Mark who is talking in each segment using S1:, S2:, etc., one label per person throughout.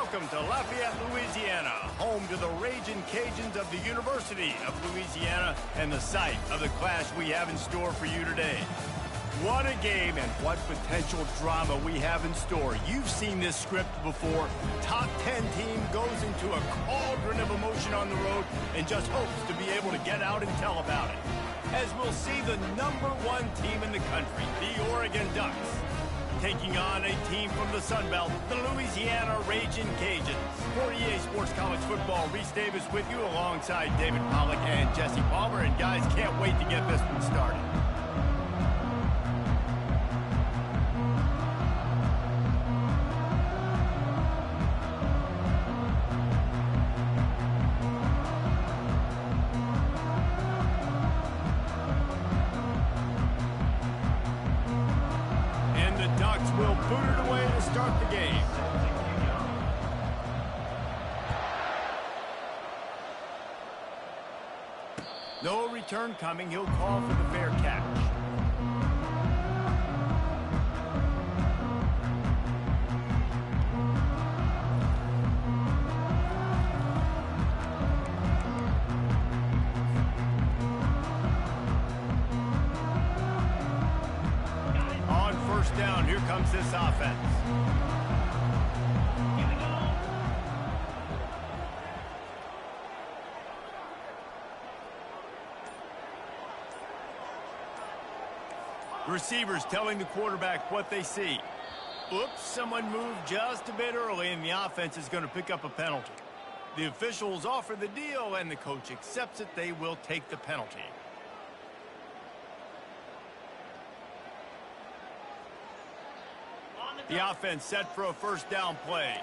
S1: Welcome to Lafayette, Louisiana, home to the Ragin' Cajuns of the University of Louisiana and the site of the clash we have in store for you today. What a game and what potential drama we have in store. You've seen this script before. Top 10 team goes into a cauldron of emotion on the road and just hopes to be able to get out and tell about it. As we'll see the #1 team in the country, the Oregon Ducks, taking on a team from the Sun Belt, the Louisiana Ragin' Cajuns. For EA Sports College Football, Reese Davis with you alongside David Pollack and Jesse Palmer. And guys, can't wait to get this one started. Will boot it away to start the game. No return coming. He'll call for the fair catch. Down, here comes this offense. Receivers telling the quarterback what they see. Oops, someone moved just a bit early, and the offense is going to pick up a penalty. The officials offer the deal, and the coach accepts it. They will take the penalty. The offense set for a first down play.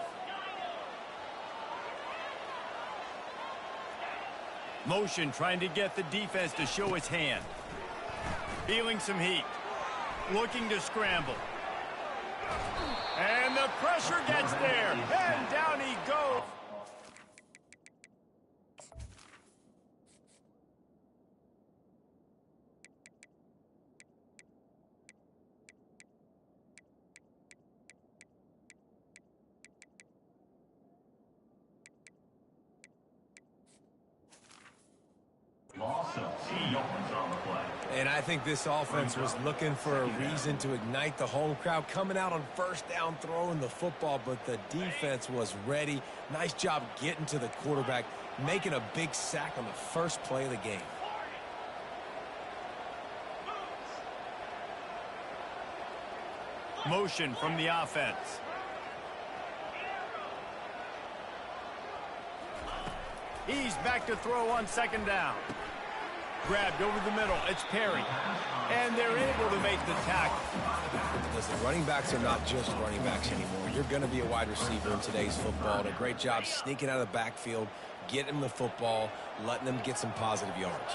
S1: Motion trying to get the defense to show its hand. Feeling some heat. Looking to scramble. And the pressure gets there. And down he goes.
S2: And I think this offense was looking for a reason to ignite the home crowd, coming out on first down, throwing the football, but the defense was ready. Nice job getting to the quarterback, making a big sack on the first play of the game.
S1: Motion from the offense. He's back to throw on second down. Grabbed over the middle. It's Perry. And they're able to make the tackle.
S2: Listen, running backs are not just running backs anymore. You're going to be a wide receiver in today's football. And a great job sneaking out of the backfield, getting them the football, letting them get some positive yards.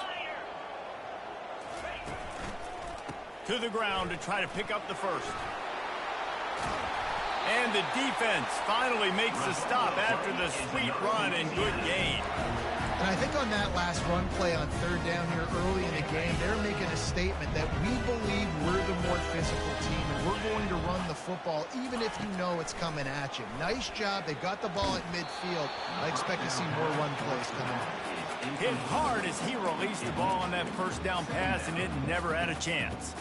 S1: To the ground to try to pick up the first. And the defense finally makes the stop after the sweet run and good gain.
S3: And I think on that last run play on third down here early in the game, they're making a statement that we believe we're the more physical team and we're going to run the football even if you know it's coming at you. Nice job. They got the ball at midfield. I expect to see more run plays coming up.
S1: Hit hard as he released the ball on that first down pass, and it never had a chance.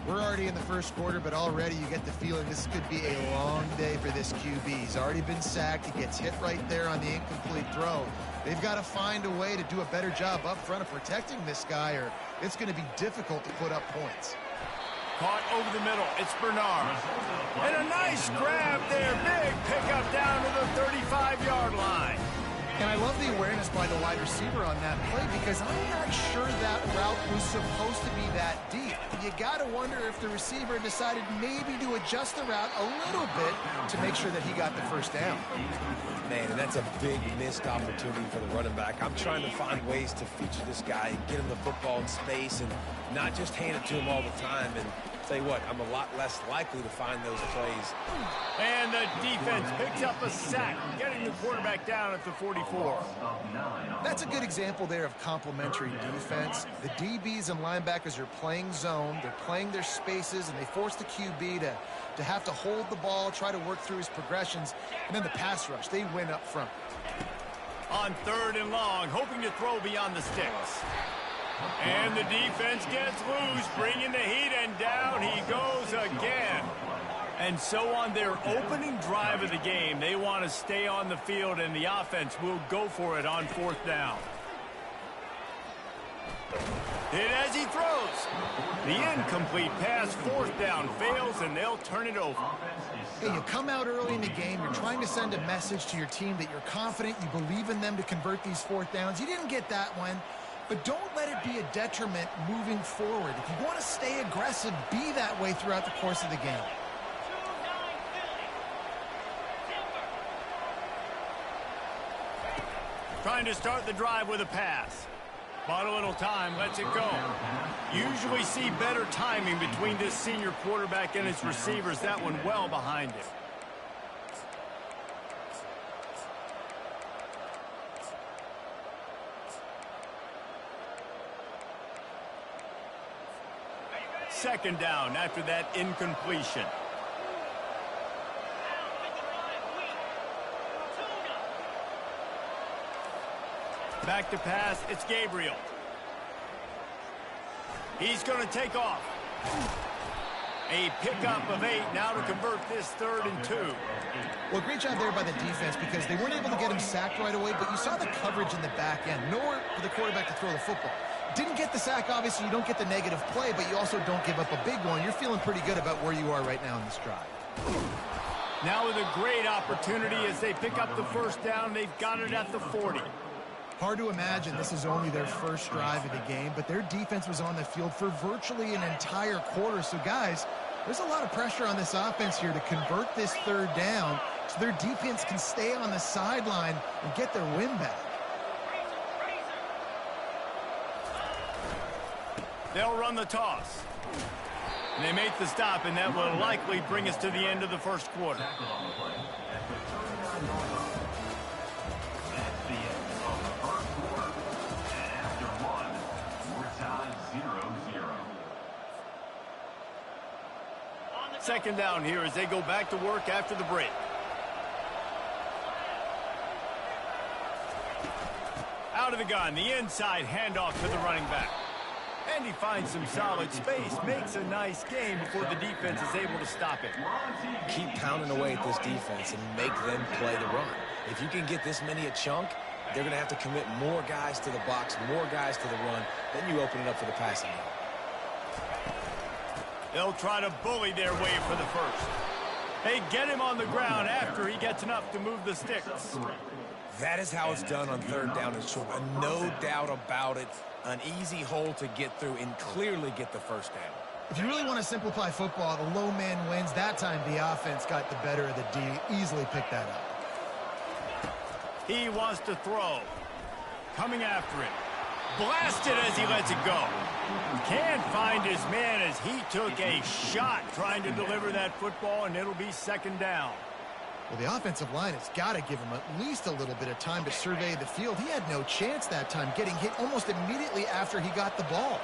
S3: We're already in the first quarter, but already you get the feeling this could be a long day for this QB. He's already been sacked. He gets hit right there on the incomplete throw. They've got to find a way to do a better job up front of protecting this guy, or it's going to be difficult to put up points.
S1: Caught over the middle. It's Bernard. And a nice grab there. Big pickup down to the 35-yard line.
S3: And I love the awareness by the wide receiver on that play because I'm not sure that route was supposed to be that deep. You got to wonder if the receiver decided maybe to adjust the route a little bit to make sure that he got the first down.
S2: Man, and that's a big missed opportunity for the running back. I'm trying to find ways to feature this guy and get him the football in space and not just hand it to him all the time. And tell you what, I'm a lot less likely to find those plays.
S1: And the defense picks up a sack, getting the quarterback down at the 44.
S3: That's a good example there of complementary defense. The DBs and linebackers are playing zone, they're playing their spaces, and they force the QB to have to hold the ball, try to work through his progressions, and then the pass rush, they win up front.
S1: On 3rd and long, hoping to throw beyond the sticks. And the defense gets loose, bringing the heat, and down he goes again. And so on their opening drive of the game, they want to stay on the field, and the offense will go for it on 4th down. Hit as he throws. The incomplete pass, 4th down, fails, and they'll turn it over.
S3: Hey, you come out early in the game, you're trying to send a message to your team that you're confident, you believe in them to convert these 4th downs. You didn't get that one, but don't let it be a detriment moving forward. If you want to stay aggressive, be that way throughout the course of the game.
S1: Trying to start the drive with a pass. Bought a little time, lets it go. Usually see better timing between this senior quarterback and his receivers. That one well behind him. Second down after that incompletion. Back to pass, it's Gabriel. He's going to take off. A pickup of 8 now to convert this 3rd and 2.
S3: Well, great job there by the defense because they weren't able to get him sacked right away, but you saw the coverage in the back end. Nowhere for the quarterback to throw the football. Didn't get the sack, obviously. You don't get the negative play, but you also don't give up a big one. You're feeling pretty good about where you are right now in this drive.
S1: Now with a great opportunity as they pick up the 1st down. They've got it at the 40.
S3: Hard to imagine this is only their first drive of the game, but their defense was on the field for virtually an entire quarter. So, guys, there's a lot of pressure on this offense here to convert this 3rd down so their defense can stay on the sideline and get their win back.
S1: They'll run the toss. And they make the stop, and that will likely bring us to the end of the 1st quarter. Second down here as they go back to work after the break. Out of the gun, the inside handoff to the running back. And he finds some solid space, makes a nice game before the defense is able to stop it.
S2: Keep pounding away at this defense and make them play the run. If you can get this many a chunk, they're going to have to commit more guys to the box, more guys to the run. Then you open it up for the passing game.
S1: They'll try to bully their way for the 1st. They get him on the ground after he gets enough to move the sticks.
S2: That is how it's done on 3rd down and short. No doubt about it. An easy hole to get through and clearly get the 1st down.
S3: If you really want to simplify football, the low man wins. That time the offense got the better of the D. Easily picked that up.
S1: He wants to throw. Coming after it. Blasted as he lets it go. Can't find his man as he took a shot trying to deliver that football, and it'll be 2nd down.
S3: Well, the offensive line has got to give him at least a little bit of time to survey the field. He had no chance that time, getting hit almost immediately after he got the ball.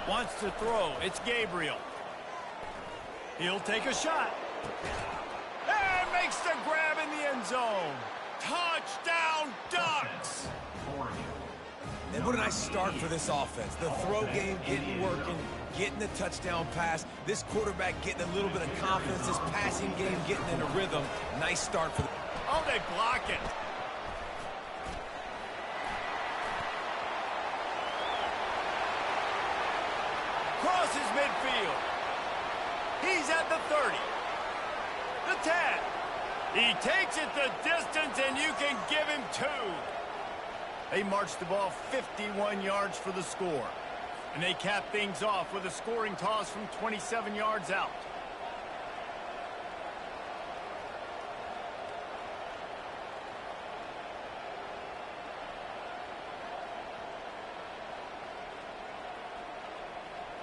S1: Wants to throw. It's Gabriel. He'll take a shot. And makes the grab in the end zone. Touchdown, Ducks!
S2: And what a nice start for this offense. The throw game getting working, getting the touchdown pass. This quarterback getting a little bit of confidence. This passing game getting in a rhythm. Nice start for the...
S1: Oh, they block it. Crosses midfield. He's at the 30. The 10. He takes it the distance, and you can give him 2. They march the ball 51 yards for the score. And they cap things off with a scoring toss from 27 yards out.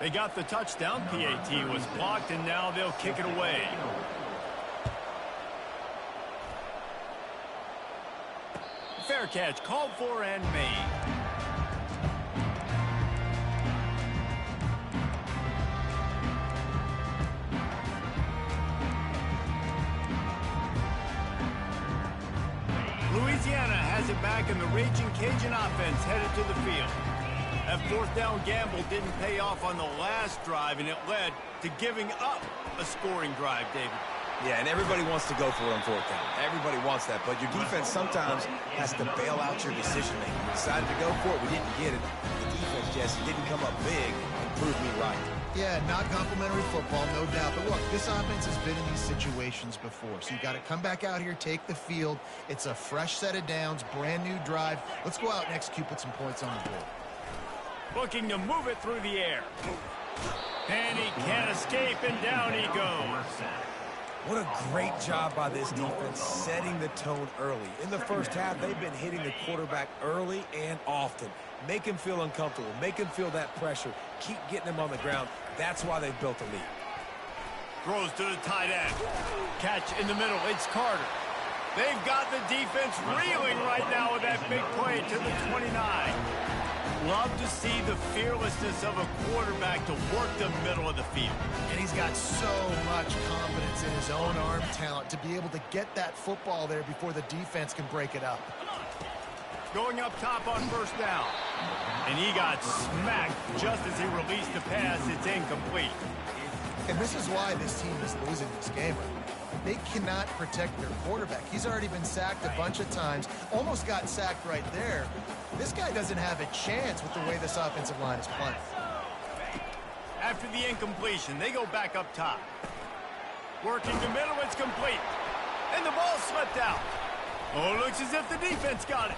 S1: They got the touchdown. PAT was blocked, and now they'll kick it away. Fair catch called for and made. Louisiana has it back, and the Raging Cajun offense headed to the field. That fourth down gamble didn't pay off on the last drive, and it led to giving up a scoring drive, David.
S2: Yeah, and everybody wants to go for it on fourth down. Everybody wants that, but your defense sometimes has to bail out your decision-making. We decided to go for it. We didn't get it. The defense just didn't come up big and prove me right.
S3: Yeah, not complimentary football, no doubt. But look, this offense has been in these situations before. So you got to come back out here, take the field. It's a fresh set of downs, brand new drive. Let's go out and execute, put some points on the board.
S1: Looking to move it through the air. And he can't escape, and down he goes.
S2: What a great job by this defense setting the tone early. In the first half, they've been hitting the quarterback early and often. Make him feel uncomfortable. Make him feel that pressure. Keep getting him on the ground. That's why they've built a lead.
S1: Throws to the tight end. Catch in the middle. It's Carter. They've got the defense reeling right now with that big play to the 29. Love to see the fearlessness of a quarterback to work the middle of the field.
S3: And he's got so much confidence in his own arm talent to be able to get that football there before the defense can break it up.
S1: Going up top on first down. And he got smacked just as he released the pass. It's incomplete.
S3: And this is why this team is losing this game. They cannot protect their quarterback. He's already been sacked a bunch of times. Almost got sacked right there. This guy doesn't have a chance with the way this offensive line is playing.
S1: After the incompletion, they go back up top. Working the middle, it's complete. And the ball slipped out. Oh, it looks as if the defense got it.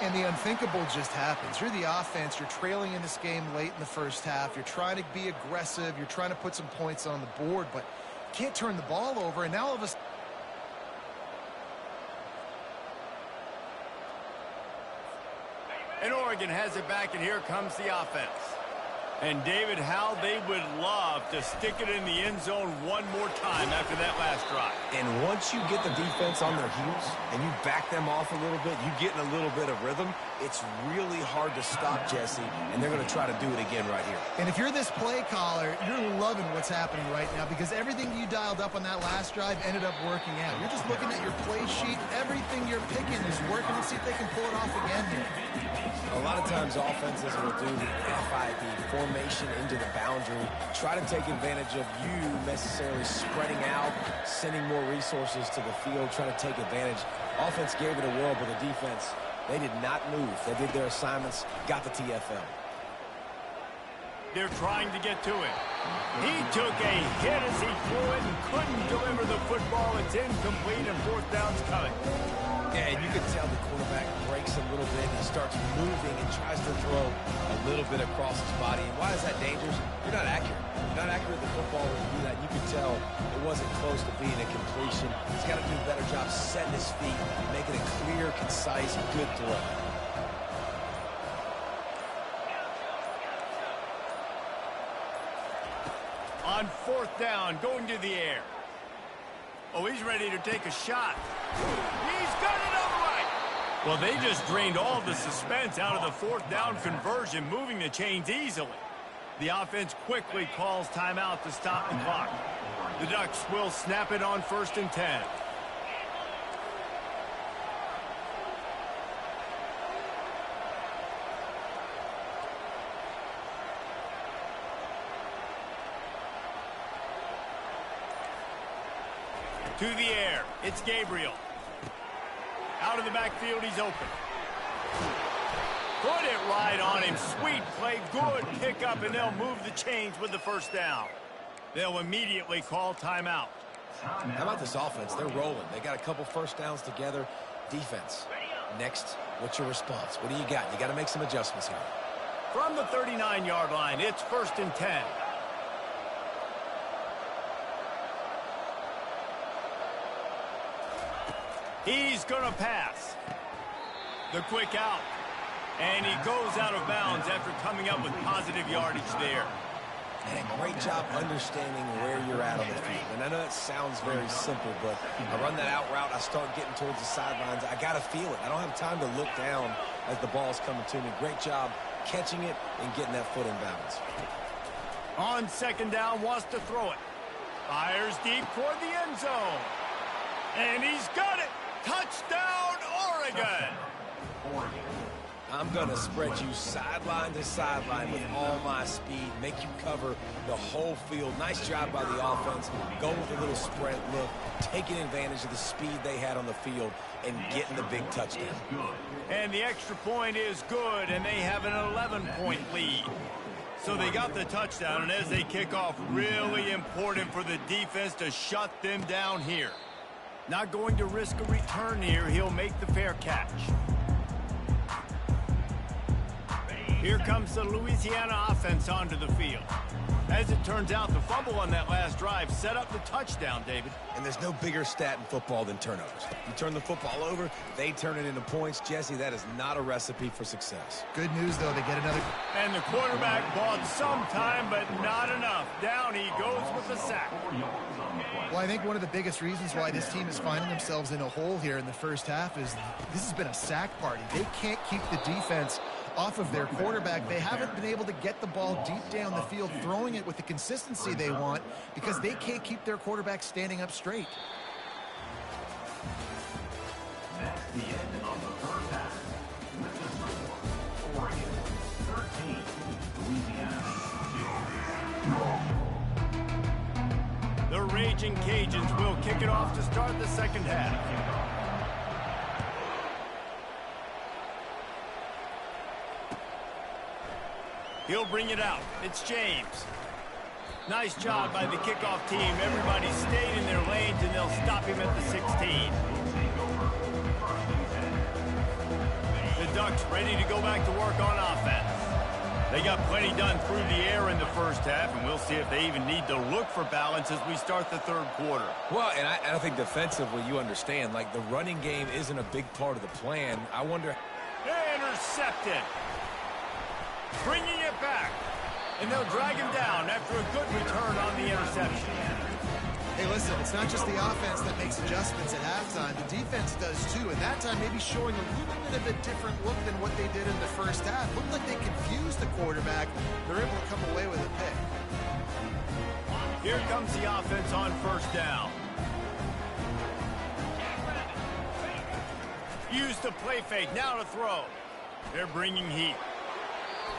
S3: And the unthinkable just happens. You're the offense. You're trailing in this game late in the first half. You're trying to be aggressive. You're trying to put some points on the board, but you can't turn the ball over. And now all of a sudden,
S1: and Oregon has it back, and here comes the offense. And, David, how they would love to stick it in the end zone one more time after that last drive.
S2: And once you get the defense on their heels and you back them off a little bit, you get in a little bit of rhythm, it's really hard to stop, Jesse, and they're going to try to do it again right here.
S3: And if you're this play caller, you're loving what's happening right now because everything you dialed up on that last drive ended up working out. You're just looking at your play sheet. Everything you're picking is working. Let's see if they can pull it off again here.
S2: A lot of times offenses will do the FIB, formation into the boundary, try to take advantage of you necessarily spreading out, sending more resources to the field, trying to take advantage. Offense gave it a whirl, but the defense, they did not move. They did their assignments, got the TFL.
S1: They're trying to get to it. He took a hit as he threw it and couldn't deliver the football. It's incomplete, and fourth down's coming.
S2: Yeah, and you can tell the quarterback breaks a little bit. He starts moving and tries to throw a little bit across his body. And why is that dangerous? You're not accurate. You're not accurate with the football when you do that. You can tell it wasn't close to being a completion. He's got to do a better job setting his feet, making a clear, concise, good throw.
S1: On fourth down, going to the air. Oh, he's ready to take a shot. He's got it upright. Well, they just drained all the suspense out of the fourth down conversion, moving the chains easily. The offense quickly calls timeout to stop the clock. The Ducks will snap it on 1st and 10. To the air, it's Gabriel. Out of the backfield, he's open. Put it right on him. Sweet play, good pickup, and they'll move the chains with the first down. They'll immediately call timeout.
S2: How about this offense? They're rolling. They got a couple first downs together. Defense. Next, what's your response? What do you got? You got to make some adjustments here.
S1: From the 39-yard line, it's 1st and 10. He's going to pass. The quick out. And he goes out of bounds after coming up with positive yardage there.
S2: Man, great job understanding where you're at on the field. And I know that sounds very simple, but I run that out route, I start getting towards the sidelines. I got to feel it. I don't have time to look down as the ball's coming to me. Great job catching it and getting that foot in bounds.
S1: On second down, wants to throw it. Fires deep toward the end zone. And he's got it. Touchdown, Oregon.
S2: I'm going to spread you sideline to sideline with all my speed, make you cover the whole field. Nice job by the offense. Go with a little spread look, taking advantage of the speed they had on the field and getting the big touchdown.
S1: And the extra point is good, and they have an 11-point lead. So they got the touchdown, and as they kick off, really important for the defense to shut them down here. Not going to risk a return here. He'll make the fair catch. Here comes the Louisiana offense onto the field. As it turns out, the fumble on that last drive set up the touchdown, David.
S2: And there's no bigger stat in football than turnovers. You turn the football over, they turn it into points. Jesse, that is not a recipe for success.
S3: Good news, though, they get another.
S1: And the quarterback bought some time, but not enough. Down he goes with the sack.
S3: Well, I think one of the biggest reasons why this team is finding themselves in a hole here in the first half is this has been a sack party. They can't keep the defense off of their quarterback. They haven't been able to get the ball deep down the field, throwing it with the consistency they want because they can't keep their quarterback standing up straight.
S4: That's the end of the first half. With the score, Oregon 13, Louisiana 2.
S1: The Raging Cajuns will kick it off to start the second half. He'll bring it out. It's James. Nice job by the kickoff team. Everybody stayed in their lanes, and they'll stop him at the 16. The Ducks ready to go back to work on offense. They got plenty done through the air in the first half, and we'll see if they even need to look for balance as we start the third quarter.
S2: Well, and I think defensively, you understand, like the running game isn't a big part of the plan. I wonder.
S1: Intercepted. Bringing it back. And they'll drag him down after a good return on the interception.
S3: Hey, listen, it's not just the offense that makes adjustments at halftime. The defense does too, and that time maybe showing a little bit of a different look than what they did in the first half. Looked like they confused the quarterback. They're able to come away with a pick.
S1: Here comes the offense on first down. Use the play fake, now to throw. They're bringing heat.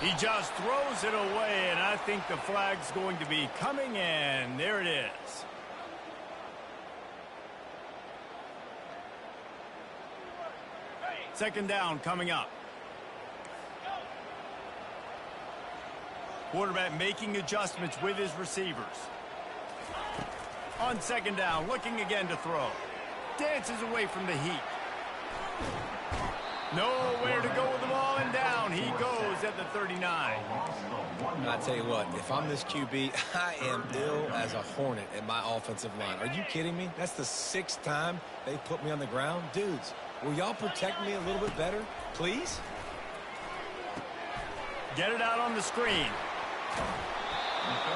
S1: He just throws it away, and I think the flag's going to be coming in. There it is. Second down coming up. Quarterback making adjustments with his receivers. On second down, looking again to throw. Dances away from the heat. Nowhere to go with the ball, and down he goes at the 39.
S2: I tell you what, if I'm this QB, I am ill as a hornet at my offensive line. Are you kidding me? That's the 6th time they put me on the ground. Dudes, will y'all protect me a little bit better, please?
S1: Get it out on the screen.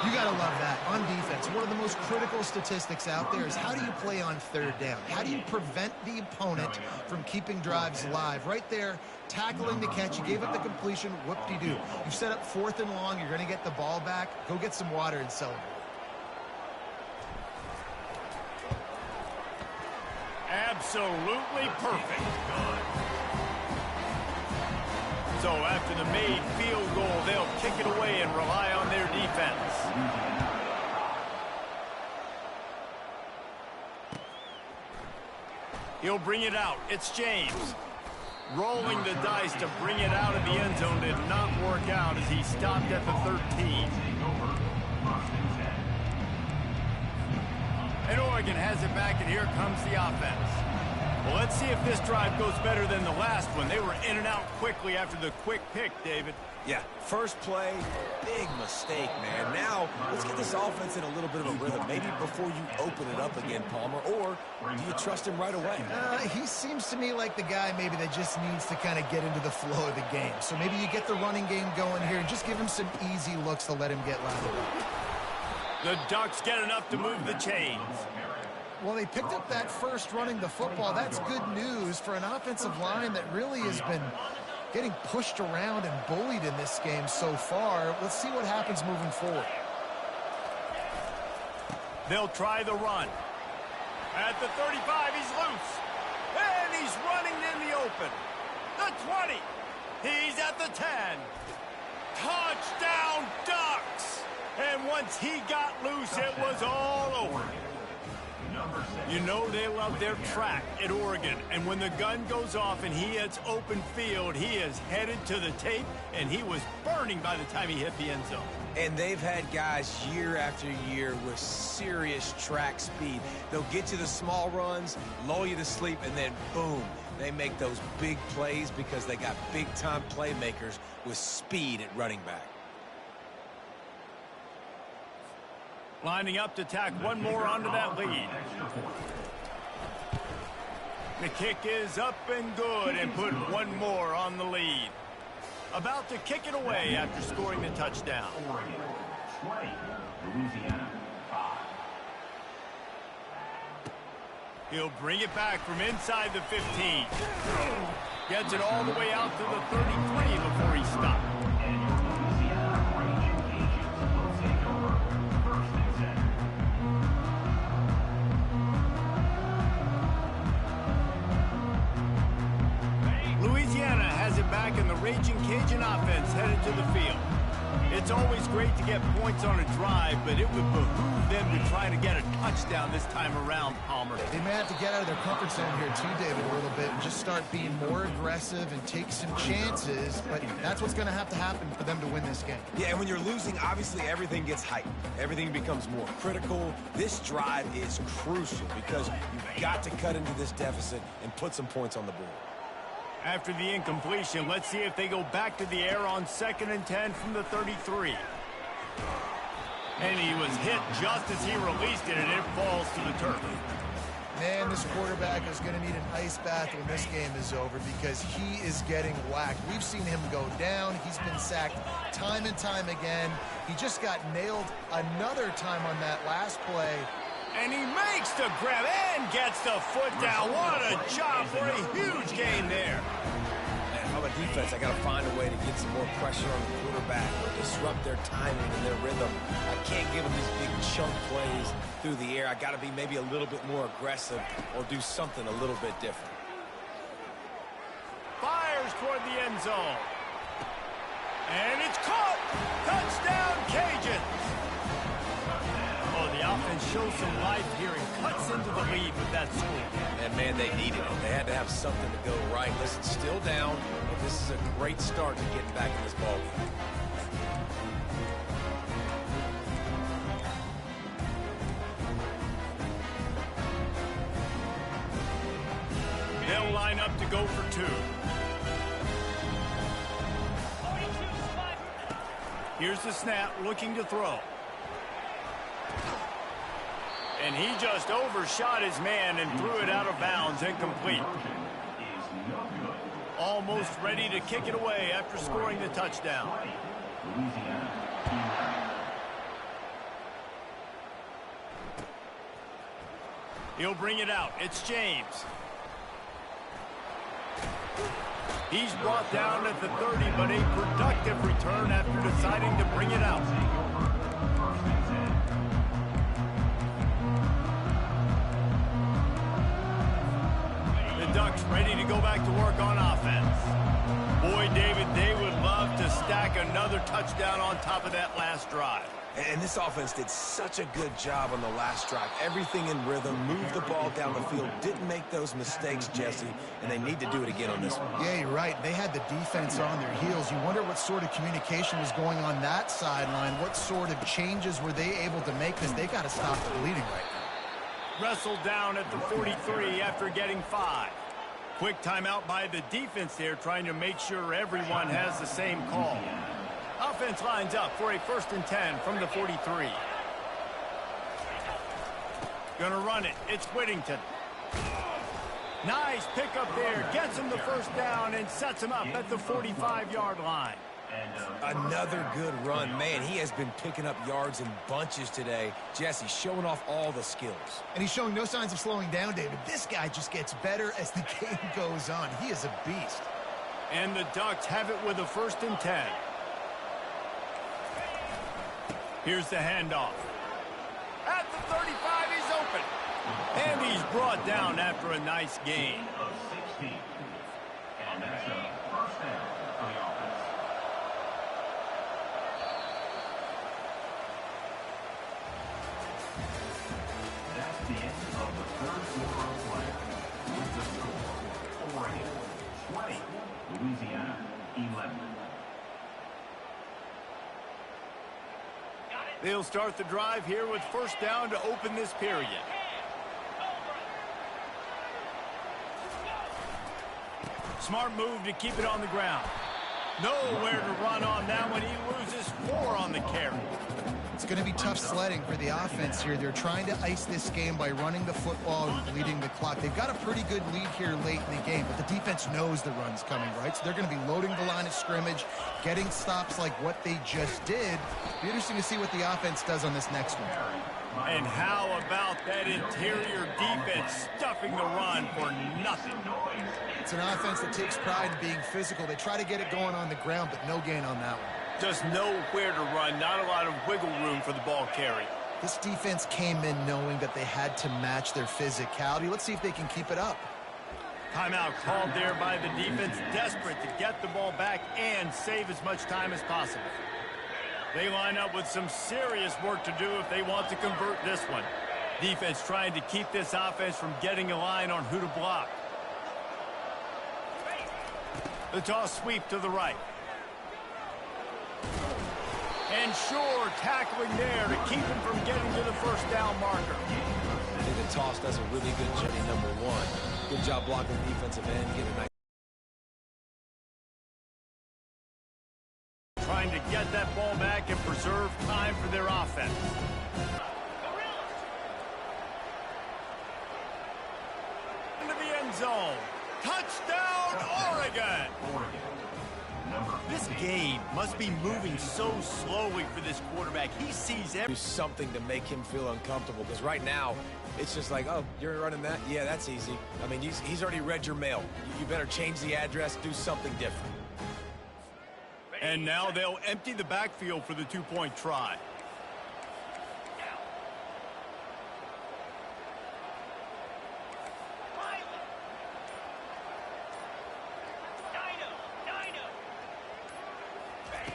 S3: You got to love that. On defense, one of the most critical statistics out there is how do you play on third down? How do you prevent the opponent from keeping drives live? Right there, tackling the catch. You gave up the completion. Whoop-de-doo. You set up 4th and long. You're going to get the ball back. Go get some water and celebrate.
S1: Absolutely perfect. So after the made field goal, they'll kick it away and rely on their defense. He'll bring it out. It's James. Rolling the dice to bring it out of the end zone did not work out as he stopped at the 13. And Oregon has it back, and here comes the offense. Well, let's see if this drive goes better than the last one. They were in and out quickly after the quick pick, David.
S2: Yeah, first play, big mistake, man. Now, let's get this offense in a little bit of a rhythm. Maybe before you open it up again, Palmer, or do you trust him right away?
S3: He seems to me like the guy maybe that just needs to kind of get into the flow of the game. So maybe you get the running game going here and just give him some easy looks to let him get lathered up.
S1: The Ducks get enough to move the chains.
S3: Well, they picked up that first running the football. That's good news for an offensive line that really has been getting pushed around and bullied in this game so far. Let's see what happens moving forward.
S1: They'll try the run. At the 35, he's loose. And he's running in the open. The 20. He's at the 10. Touchdown, Ducks! And once he got loose, it was all over. You know they love their track at Oregon. And when the gun goes off and he hits open field, he is headed to the tape, and he was burning by the time he hit the end zone.
S2: And they've had guys year after year with serious track speed. They'll get you the small runs, lull you to sleep, and then boom, they make those big plays because they got big-time playmakers with speed at running back.
S1: Lining up to tack one more onto that lead. The kick is up and good and put one more on the lead. About to kick it away after scoring the touchdown.
S4: Oregon 20, Louisiana 5.
S1: He'll bring it back from inside the 15. Gets it all the way out to the 33 before he stopped.
S4: And your Louisiana Raging Cajuns will take over 1st and 10.
S1: Louisiana has it back, and the Raging Cajun offense headed to the field. It's always great to get points on a drive, but it would behoove them to try to get a touchdown this time around, Palmer.
S3: They may have to get out of their comfort zone here too, David, a little bit and just start being more aggressive and take some chances, but that's what's going to happen for them to win this game.
S2: Yeah, and when you're losing, obviously everything gets heightened. Everything becomes more critical. This drive is crucial because you've got to cut into this deficit and put some points on the board.
S1: After the incompletion, let's see if they go back to the air on 2nd and 10 from the 33. And he was hit just as he released it, and it falls to the turf.
S3: Man, this quarterback is going to need an ice bath when this game is over because he is getting whacked. We've seen him go down. He's been sacked time and time again. He just got nailed another time on that last play.
S1: And he makes the grab and gets the foot down. What a job for a huge gain there.
S2: And on the defense, I got to find a way to get some more pressure on the quarterback or disrupt their timing and their rhythm. I can't give them these big chunk plays through the air. I got to be maybe a little bit more aggressive or do something a little bit different.
S1: Fires toward the end zone. And it's caught. Touchdown, Cajuns. Oh, the offense shows some life here and cuts into the lead with that score.
S2: And, man, they needed it. They had to have something to go right. Listen, still down, but this is a great start to getting back in this ballgame.
S1: They'll line up to go for 2. Here's the snap, looking to throw. And he just overshot his man and threw it out of bounds, incomplete. Almost ready to kick it away after scoring the touchdown. He'll bring it out. It's James. He's brought down at the 30, but a productive return after deciding to bring it out. Ducks ready to go back to work on offense. Boy, David, they would love to stack another touchdown on top of that last drive.
S2: And this offense did such a good job on the last drive. Everything in rhythm, moved the ball down the field, didn't make those mistakes, Jesse, and they need to do it again on this one.
S3: Yeah, you're right. They had the defense on their heels. You wonder what sort of communication was going on that sideline. What sort of changes were they able to make because they got to stop the bleeding right now.
S1: Wrestled down at the 43 after getting 5. Quick timeout by the defense there, trying to make sure everyone has the same call. Offense lines up for a 1st and 10 from the 43. Gonna run it. It's Whittington. Nice pickup there. Gets him the 1st down and sets him up at the 45-yard line.
S2: Another good run. Man, he has been picking up yards in bunches today. Jesse showing off all the skills.
S3: And he's showing no signs of slowing down, David. This guy just gets better as the game goes on. He is a beast.
S1: And the Ducks have it with a 1st and 10. Here's the handoff. At the 35, he's open. And he's brought down after a nice gain.
S4: And that's a 1st down for the offense. That's the end of the 3rd quarter of play. With the score, Oregon 20, Louisiana 11.
S1: They'll start the drive here with 1st down to open this period. Smart move to keep it on the ground. Nowhere to run on that one. He loses 4 on the carry.
S3: It's going to be tough sledding for the offense here. They're trying to ice this game by running the football and bleeding the clock. They've got a pretty good lead here late in the game, but the defense knows the run's coming, right? So they're going to be loading the line of scrimmage, getting stops like what they just did. Be interesting to see what the offense does on this next one.
S1: And how about that interior defense stuffing the run for nothing?
S3: It's an offense that takes pride in being physical. They try to get it going on the ground, but no gain on that one.
S1: Just nowhere to run, not a lot of wiggle room for the ball carry.
S3: This defense came in knowing that they had to match their physicality. Let's see if they can keep it up.
S1: Timeout called there by the defense, desperate to get the ball back and save as much time as possible. They line up with some serious work to do if they want to convert this one. Defense trying to keep this offense from getting a line on who to block. The toss sweep to the right. And sure, tackling there to keep him from getting to the 1st down marker.
S2: I think the toss does a really good job, number 1. Good job blocking the defensive end, get a nice.
S1: Trying to get that ball back and preserve time for their offense. Into the end zone. Touchdown, Oregon! This game must be moving so slowly for this quarterback. He sees
S2: Do something to make him feel uncomfortable, because right now it's just like, oh, you're running that? Yeah, that's easy. I mean, he's already read your mail. You better change the address, do something different.
S1: And now they'll empty the backfield for the 2-point try.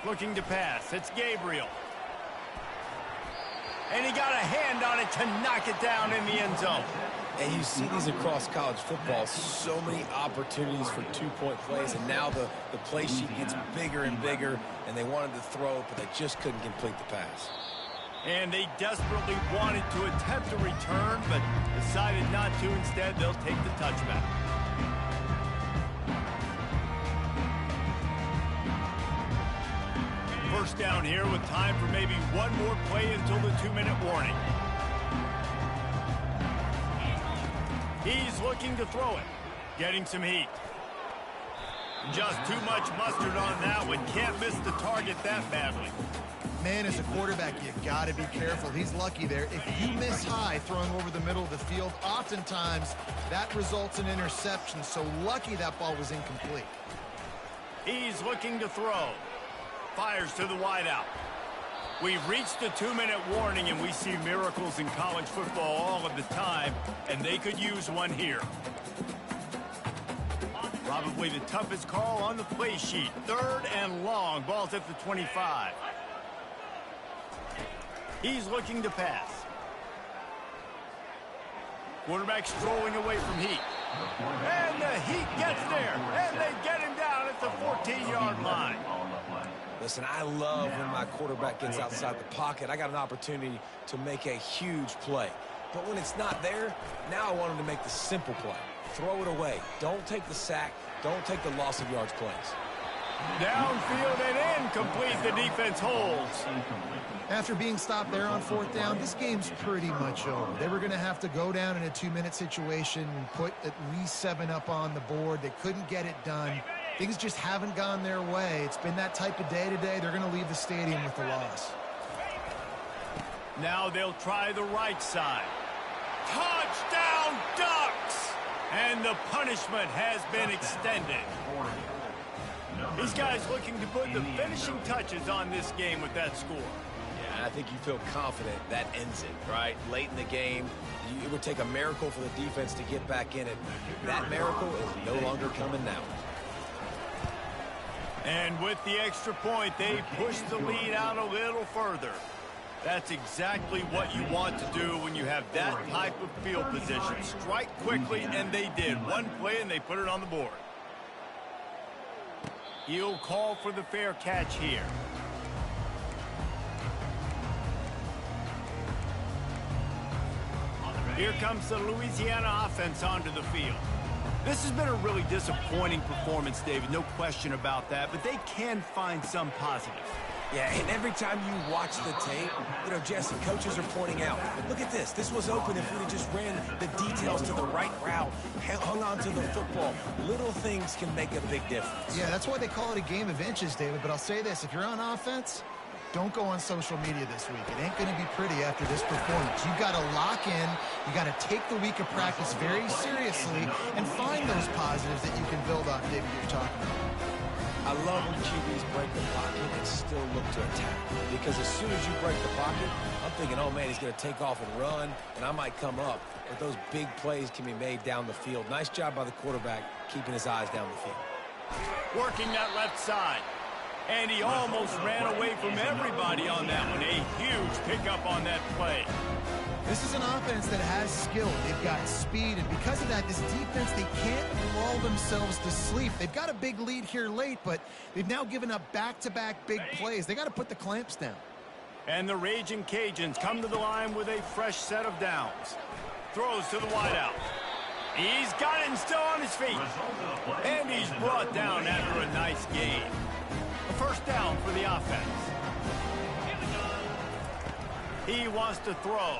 S1: Looking to pass. It's Gabriel. And he got a hand on it to knock it down in the end zone.
S2: And you see these across college football, so many opportunities for 2-point plays, and now the play sheet gets bigger and bigger, and they wanted to throw it, but they just couldn't complete the pass.
S1: And they desperately wanted to attempt a return, but decided not to. Instead, they'll take the touchback. First down here with time for maybe one more play until the 2-minute warning. He's looking to throw it. Getting some heat. Just too much mustard on that one. Can't miss the target that badly.
S3: Man, as a quarterback, you got to be careful. He's lucky there. If you miss high throwing over the middle of the field, oftentimes that results in interception. So lucky that ball was incomplete.
S1: He's looking to throw. Fires to the wideout. We've reached the 2-minute warning, and we see miracles in college football all of the time, and they could use one here. Probably the toughest call on the play sheet. 3rd and long. Ball's at the 25. He's looking to pass. Quarterback strolling away from heat. And the heat gets there, and they get him down at the 14-yard line.
S2: Listen, I love when my quarterback gets outside the pocket. I got an opportunity to make a huge play. But when it's not there, now I want him to make the simple play. Throw it away. Don't take the sack. Don't take the loss of yards plays.
S1: Downfield and incomplete. The defense holds.
S3: After being stopped there on 4th down, this game's pretty much over. They were going to have to go down in a 2-minute situation and put at least 7 up on the board. They couldn't get it done. Things just haven't gone their way. It's been that type of day today. They're going to leave the stadium with the loss.
S1: Now they'll try the right side. Touchdown, Ducks! And the punishment has been extended. These guys looking to put the finishing touches on this game with that score.
S2: Yeah, I think you feel confident that ends it, right? Late in the game, it would take a miracle for the defense to get back in it. That miracle is no longer coming now.
S1: And with the extra point, they push the lead out a little further. That's exactly what you want to do when you have that type of field position. Strike quickly, and they did. One play, and they put it on the board. He'll call for the fair catch here. Here comes the Louisiana offense onto the field. This has been a really disappointing performance, David. No question about that, but they can find some positive.
S2: Yeah, and every time you watch the tape, Jesse, coaches are pointing out, look at this. This was open if we'd have just ran the details to the right route, hung on to the football. Little things can make a big difference.
S3: Yeah, that's why they call it a game of inches, David. But I'll say this, if you're on offense, don't go on social media this week. It ain't going to be pretty after this performance. You've got to lock in. You got to take the week of practice very seriously and find those positives that you can build on, David, you're talking about.
S2: I love when QBs break the pocket and still look to attack. Because as soon as you break the pocket, I'm thinking, oh, man, he's going to take off and run, and I might come up. But those big plays can be made down the field. Nice job by the quarterback keeping his eyes down the field.
S1: Working that left side. And he almost ran away from everybody on that one. A huge pickup on that play.
S3: This is an offense that has skill. They've got speed, and because of that, this defense, they can't lull themselves to sleep. They've got a big lead here late, but they've now given up back-to-back big plays. They got to put the clamps down.
S1: And the Raging Cajuns come to the line with a fresh set of downs. Throws to the wideout. He's got it and still on his feet. And he's brought down after a nice gain. A first down for the offense. He wants to throw.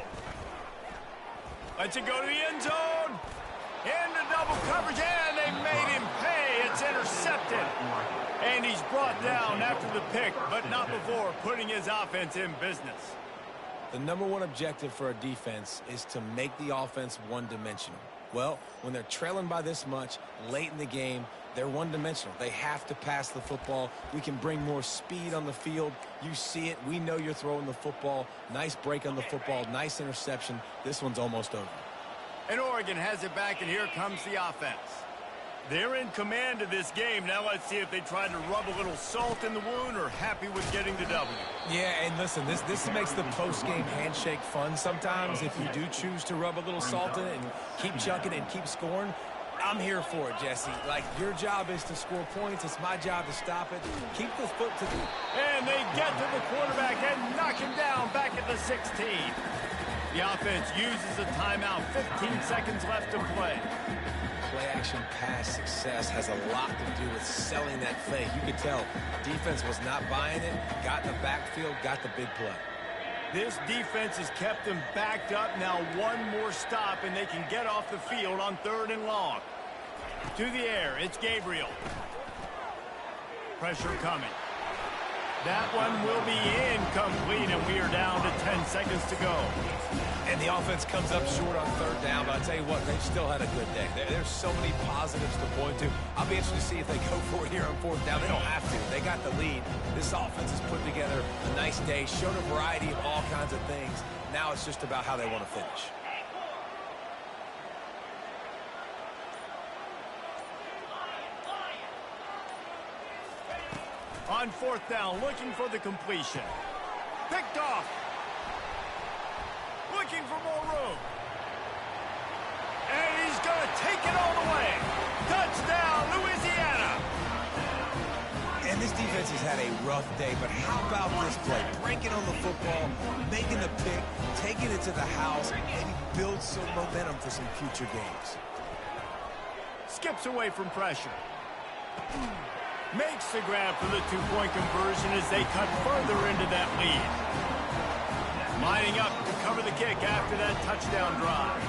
S1: Lets it go to the end zone. Into double coverage, and they made him pay. It's intercepted. And he's brought down after the pick, but not before putting his offense in business.
S2: The number one objective for a defense is to make the offense one-dimensional. Well, when they're trailing by this much late in the game, they're one-dimensional. They have to pass the football. We can bring more speed on the field. You see it. We know you're throwing the football. Nice break on the football. Nice interception. This one's almost over.
S1: And Oregon has it back, and here comes the offense. They're in command of this game. Now let's see if they try to rub a little salt in the wound or happy with getting the W.
S2: Yeah, and listen, this makes the post-game handshake fun sometimes. If you do choose to rub a little salt in it and keep chucking and keep scoring, I'm here for it, Jesse. Like, your job is to score points. It's my job to stop it. Keep the foot to the...
S1: And they get to the quarterback and knock him down back at the 16. The offense uses a timeout. 15 seconds left to play.
S2: Play-action pass success has a lot to do with selling that fake. You could tell defense was not buying it, got in the backfield, got the big play.
S1: This defense has kept them backed up. Now one more stop, and they can get off the field on 3rd and long. To the air, it's Gabriel. Pressure coming. That one will be incomplete, and we are down to 10 seconds to go.
S2: And the offense comes up short on 3rd down, but I'll tell you what, they've still had a good day. There's so many positives to point to. I'll be interested to see if they go for it here on 4th down. They don't have to. They got the lead. This offense has put together a nice day, showed a variety of all kinds of things. Now it's just about how they want to finish.
S1: On 4th down, looking for the completion. Picked off. Looking for more room. And he's going to take it all the way. Touchdown, Louisiana.
S2: And this defense has had a rough day, but how about this play? Breaking on the football, making the pick, taking it to the house, and build some momentum for some future games.
S1: Skips away from pressure. Makes the grab for the 2-point conversion as they cut further into that lead. Lining up to cover the kick after that touchdown drive.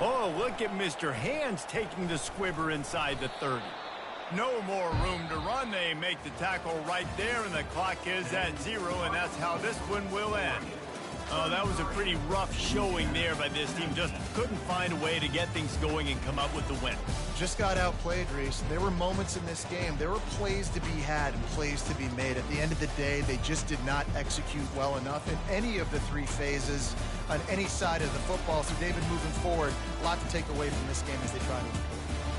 S1: Oh, look at Mr. Hands taking the squibber inside the 30. No more room to run. They make the tackle right there, and the clock is at 0, and that's how this one will end. Oh, that was a pretty rough showing there by this team. Just couldn't find a way to get things going and come up with the win.
S3: Just got outplayed, Reese. There were moments in this game. There were plays to be had and plays to be made. At the end of the day, they just did not execute well enough in any of the three phases on any side of the football. So, David, moving forward, a lot to take away from this game as they try to improve.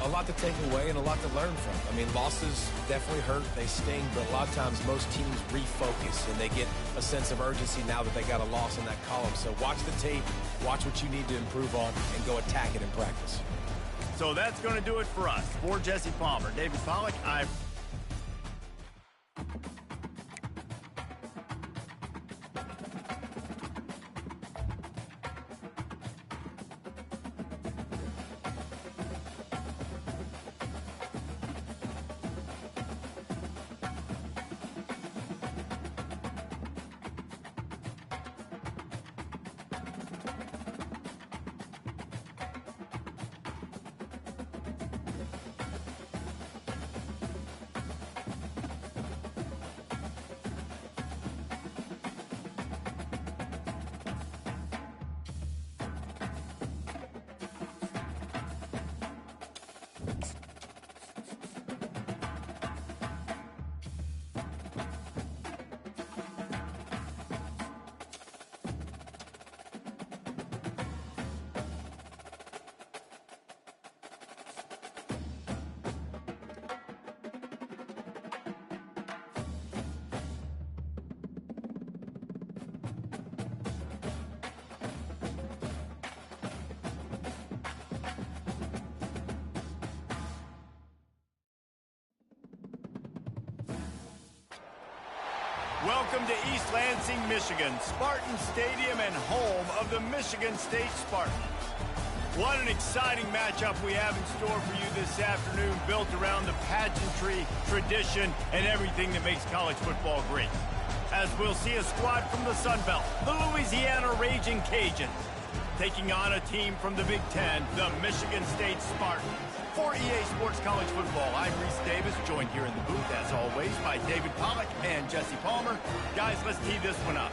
S2: A lot to take away and a lot to learn from. I mean, losses definitely hurt, they sting, but a lot of times most teams refocus and they get a sense of urgency now that they got a loss in that column. So watch the tape, watch what you need to improve on, and go attack it in practice.
S1: So that's going to do it for us. For Jesse Palmer, David Pollack, welcome to East Lansing, Michigan, Spartan Stadium and home of the Michigan State Spartans. What an exciting matchup we have in store for you this afternoon, built around the pageantry, tradition, and everything that makes college football great. As we'll see a squad from the Sun Belt, the Louisiana Raging Cajuns, taking on a team from the Big Ten, the Michigan State Spartans. For EA Sports College Football, I'm Reese Davis, joined here in the booth, as always, by David Pollack and Jesse Palmer. Guys, let's tee this one up.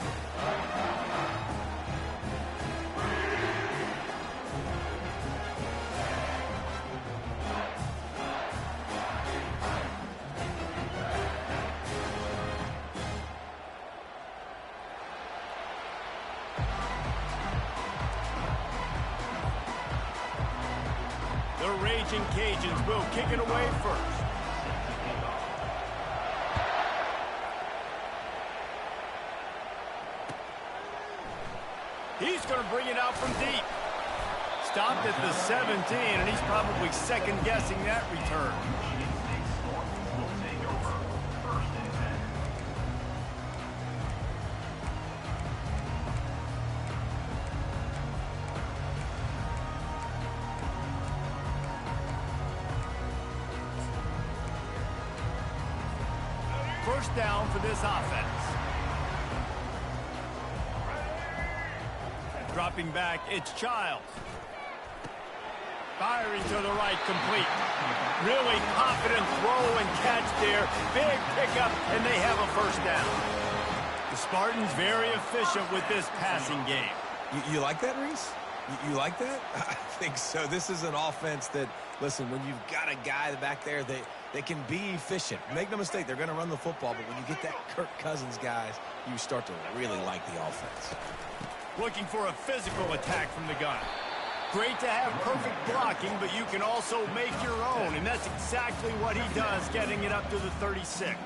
S1: The Raging Cajuns will kick it away first. He's going to bring it out from deep. Stopped at the 17, and he's probably second-guessing that return. First down for this offense. Dropping back, it's Childs. Firing to the right, complete. Really confident throw and catch there. Big pickup, and they have a first down. The Spartans very efficient with this passing game.
S2: You like that, Reese? You like that? I think so. This is an offense that, listen, when you've got a guy back there, they can be efficient. Make no mistake, they're going to run the football, but when you get that Kirk Cousins guys, you start to really like the offense.
S1: Looking for a physical attack from the gun. Great to have perfect blocking, but you can also make your own, and that's exactly what he does, getting it up to the 36.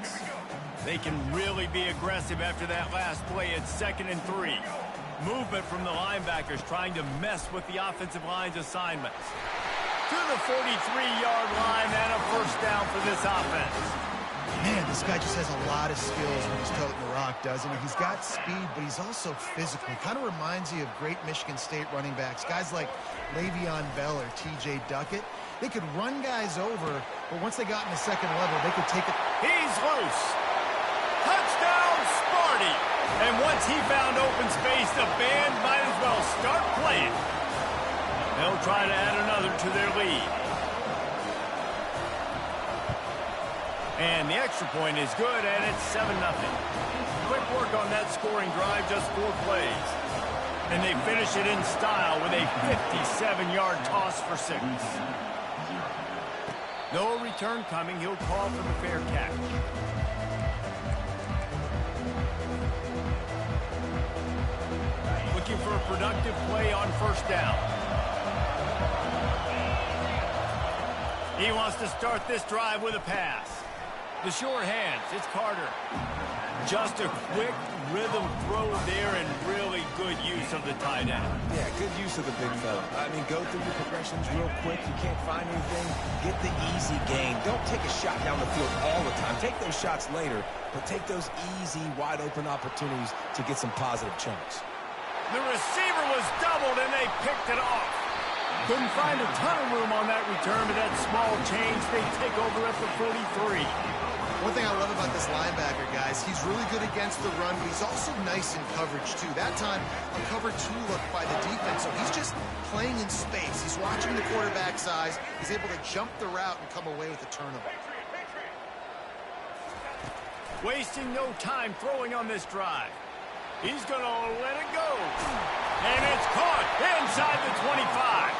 S1: They can really be aggressive after that last play. It's 2nd and 3. Movement from the linebackers trying to mess with the offensive line's assignments. To the 43-yard line and a first down for this offense.
S3: Man, this guy just has a lot of skills when he's toting the rock, doesn't he? He's got speed, but he's also physical. He kind of reminds you of great Michigan State running backs. Guys like Le'Veon Bell or T.J. Duckett. They could run guys over, but once they got in the second level, they could take it.
S1: He's loose. Touchdown, Sparty. And once he found open space, the band might as well start playing. They'll try to add another to their lead. And the extra point is good, and it's 7-0. Quick work on that scoring drive, just 4 plays. And they finish it in style with a 57-yard toss for 6. No return coming. He'll call for the fair catch. Looking for a productive play on first down. He wants to start this drive with a pass. The sure hands, it's Carter. Just a quick rhythm throw there and really good use of the tight end.
S2: Yeah, good use of the big fella. I mean, go through your progressions real quick. You can't find anything. Get the easy gain. Don't take a shot down the field all the time. Take those shots later, but take those easy, wide-open opportunities to get some positive chunks.
S1: The receiver was doubled, and they picked it off. Couldn't find a ton of room on that return, but that small change, they take over at the 43.
S3: One thing I love about this linebacker, guys, he's really good against the run, but he's also nice in coverage, too. That time, a cover 2 look by the defense, so he's just playing in space. He's watching the quarterback's eyes. He's able to jump the route and come away with a turnover.
S1: Wasting no time throwing on this drive. He's going to let it go. And it's caught inside the 25.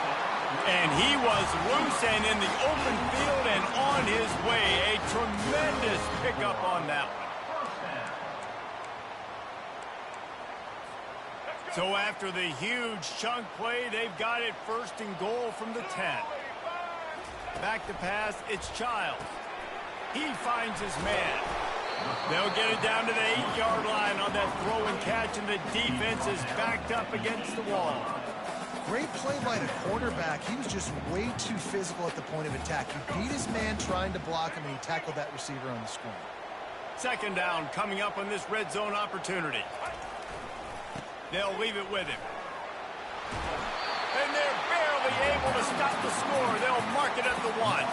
S1: And he was loose and in the open field and on his way. A tremendous pickup on that one. So after the huge chunk play, they've got it 1st and goal from the 10. Back to pass, it's Childs. He finds his man. They'll get it down to the 8-yard line on that throw and catch, and the defense is backed up against the wall.
S3: Great play by the quarterback. He was just way too physical at the point of attack. He beat his man trying to block him, and he tackled that receiver on the screen.
S1: 2nd down coming up on this red zone opportunity. They'll leave it with him. And they're barely able to stop the score. They'll mark it at the 1.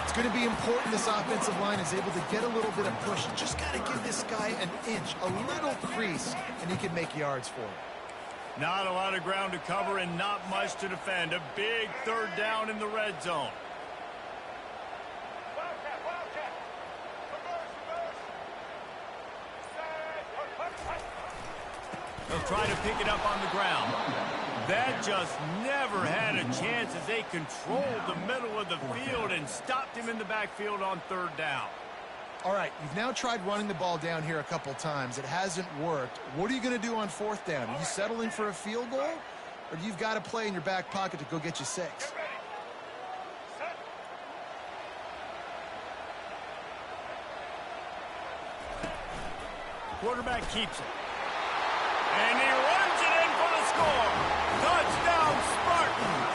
S3: It's going to be important this offensive line is able to get a little bit of push. Just got to give this guy an inch, a little crease, and he can make yards for it.
S1: Not a lot of ground to cover and not much to defend. A big 3rd down in the red zone. They'll try to pick it up on the ground. That just never had a chance as they controlled the middle of the field and stopped him in the backfield on 3rd down.
S3: All right, you've now tried running the ball down here a couple times. It hasn't worked. What are you going to do on 4th down? Are you settling for a field goal? Or do you've got to play in your back pocket to go get you 6?
S1: Quarterback keeps it. And he runs it in for the score. Touchdown, Spartans.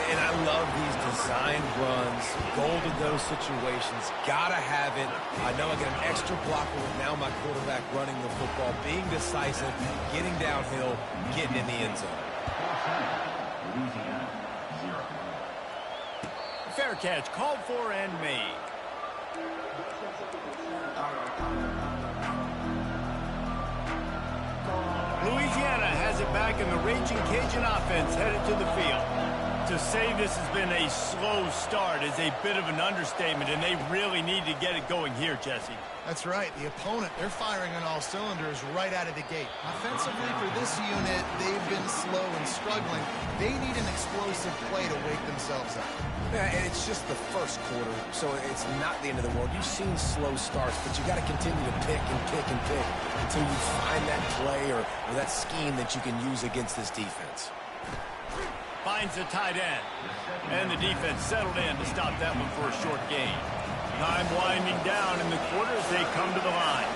S2: And I love these designed runs, goal to go situations. Gotta have it. I know I get an extra blocker with now my quarterback running the football, being decisive, getting downhill, getting in the end zone.
S1: Fair catch called for and made. Louisiana has it back in the Raging Cajun offense headed to the field. To say this has been a slow start is a bit of an understatement, and they really need to get it going here, Jesse.
S3: That's right. The opponent, they're firing on all cylinders right out of the gate. Offensively for this unit, they've been slow and struggling. They need an explosive play to wake themselves up.
S2: Yeah, and it's just the first quarter, so it's not the end of the world. You've seen slow starts, but you got to continue to pick and pick and pick until you find that play or that scheme that you can use against this defense.
S1: Finds the tight end. And the defense settled in to stop that one for a short gain. Time winding down in the quarter as they come to the line.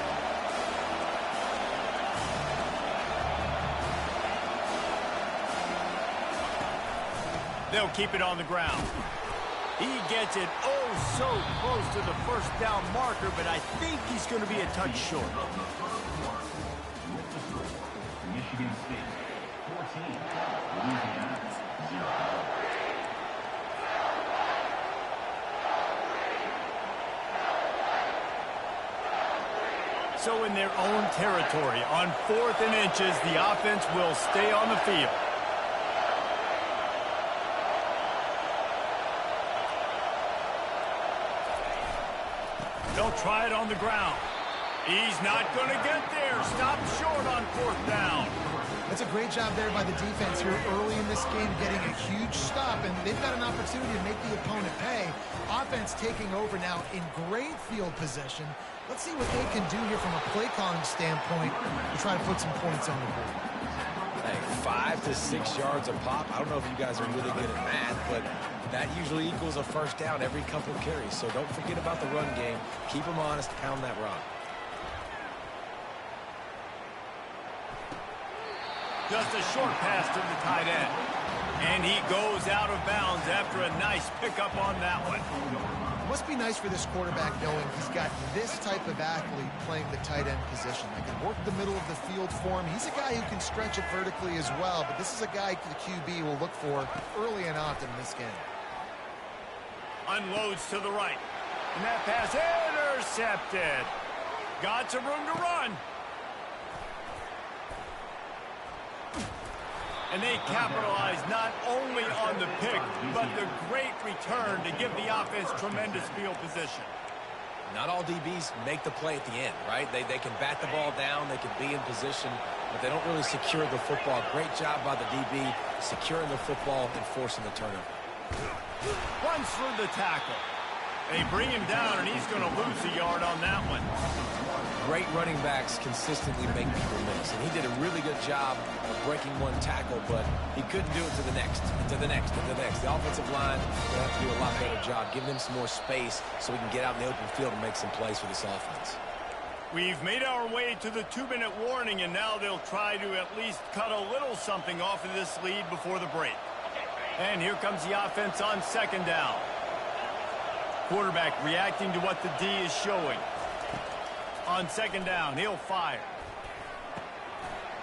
S1: They'll keep it on the ground. He gets it oh so close to the 1st down marker, but I think he's going to be a touch short.
S4: Michigan State, 14, Louisiana, 0.
S1: So in their own territory, on 4th and inches, the offense will stay on the field. They'll try it on the ground. He's not going to get there. Stop short on 4th down.
S3: That's a great job there by the defense here early in this game, getting a huge stop, and they've got an opportunity to make the opponent pay. Offense taking over now in great field position. Let's see what they can do here from a play calling standpoint to try to put some points on the board.
S2: Hey, 5 to 6 yards a pop. I don't know if you guys are really good at math, but that usually equals a first down every couple carries. So don't forget about the run game. Keep them honest, pound that rock.
S1: Just a short pass to the tight end. And he goes out of bounds after a nice pickup on that one.
S3: Must be nice for this quarterback knowing he's got this type of athlete playing the tight end position. That can work the middle of the field for him. He's a guy who can stretch it vertically as well, but this is a guy the QB will look for early and often in this game.
S1: Unloads to the right. And that pass intercepted. Got some room to run. And they capitalize not only on the pick, but the great return to give the offense tremendous field position.
S2: Not all DBs make the play at the end, right? They can bat the ball down, they can be in position, but they don't really secure the football. Great job by the DB securing the football and forcing the turnover.
S1: Runs through the tackle. They bring him down, and he's going to lose a yard on that one.
S2: Great running backs consistently make people miss, and he did a really good job of breaking one tackle, but he couldn't do it to the next, and to the next, and to the next. The offensive line will have to do a lot better job, giving them some more space so we can get out in the open field and make some plays for this offense.
S1: We've made our way to the 2-minute warning, and now they'll try to at least cut a little something off of this lead before the break. And here comes the offense on 2nd down. Quarterback reacting to what the D is showing. On 2nd down, he'll fire.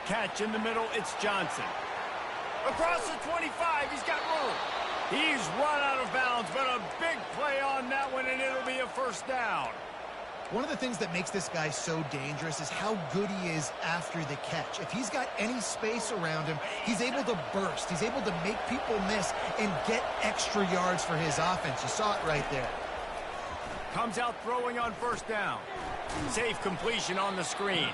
S1: Catch in the middle, it's Johnson. Across the 25, he's got room. He's run out of bounds, but a big play on that one, and it'll be a 1st down.
S3: One of the things that makes this guy so dangerous is how good he is after the catch. If he's got any space around him, he's able to burst. He's able to make people miss and get extra yards for his offense. You saw it right there.
S1: Comes out throwing on 1st down. Safe completion on the screen.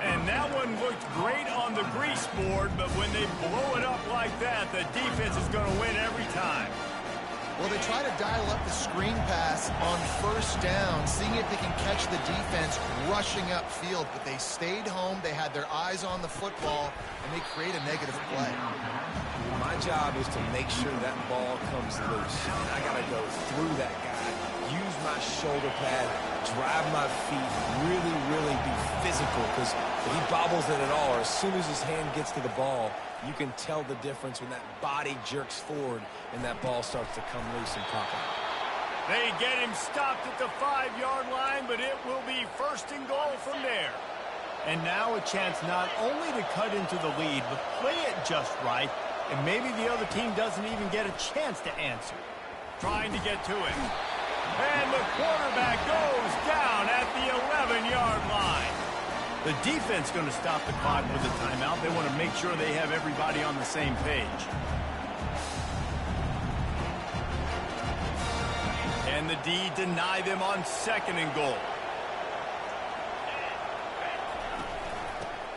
S1: And that one looked great on the grease board, but when they blow it up like that, the defense is going to win every time.
S3: Well, they try to dial up the screen pass on 1st down, seeing if they can catch the defense rushing upfield, but they stayed home, they had their eyes on the football, and they create a negative play.
S2: My job is to make sure that ball comes loose. And I got to go through that guy, use my shoulder pad, drive my feet, really be physical, because if he bobbles it at all, or as soon as his hand gets to the ball, you can tell the difference when that body jerks forward and that ball starts to come loose and pop out.
S1: They get him stopped at the 5-yard line, but it will be 1st and goal from there. And now a chance not only to cut into the lead, but play it just right, and maybe the other team doesn't even get a chance to answer. Trying to get to it. And the quarterback goes down at the 11-yard line. The defense going to stop the clock with a timeout. They want to make sure they have everybody on the same page. And the D deny them on 2nd and goal.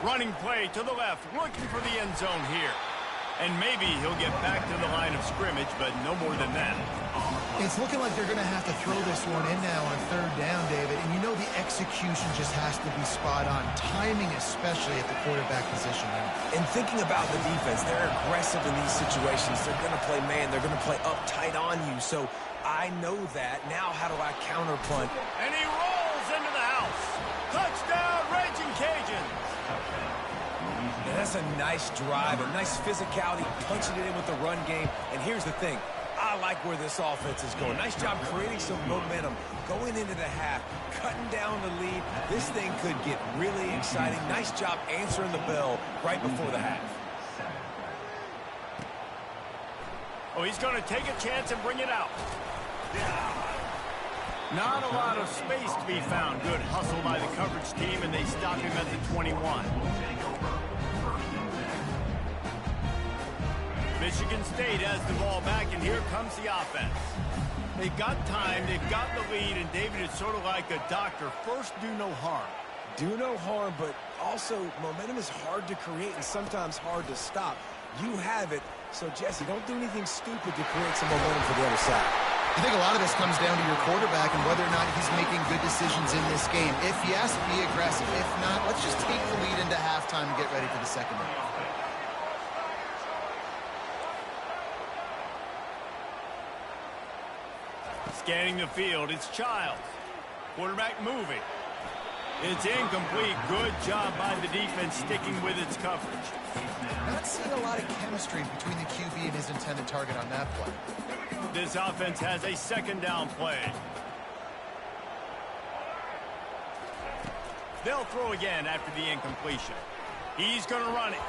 S1: Running play to the left, looking for the end zone here. And maybe he'll get back to the line of scrimmage, but no more than that.
S3: It's looking like they're going to have to throw this one in now on 3rd down, David. And you know the execution just has to be spot on. Timing especially at the quarterback position now.
S2: And thinking about the defense, they're aggressive in these situations. They're going to play man. They're going to play up tight on you. So I know that. Now how do I counter punt?
S1: And he rolls into the house. Touchdown, Raging Cajuns.
S2: And that's a nice drive, a nice physicality, punching it in with the run game. And here's the thing. I like where this offense is going. Nice job creating some momentum, going into the half, cutting down the lead. This thing could get really exciting. Nice job answering the bell right before the half.
S1: Oh, he's going to take a chance and bring it out. Not a lot of space to be found. Good hustle by the coverage team, and they stop him at the 21. Michigan State has the ball back, and here comes the offense. They've got time, they've got the lead, and David, it's sort of like a doctor. First, do no harm.
S2: Do no harm, but also momentum is hard to create and sometimes hard to stop. You have it, so Jesse, don't do anything stupid to create some momentum for the other side.
S3: I think a lot of this comes down to your quarterback and whether or not he's making good decisions in this game. If yes, be aggressive. If not, let's just take the lead into halftime and get ready for the second half.
S1: Scanning the field, it's Childs. Quarterback moving. It's incomplete. Good job by the defense sticking with its coverage.
S3: Not seeing a lot of chemistry between the QB and his intended target on that play.
S1: This offense has a second down play. They'll throw again after the incompletion. He's going to run it.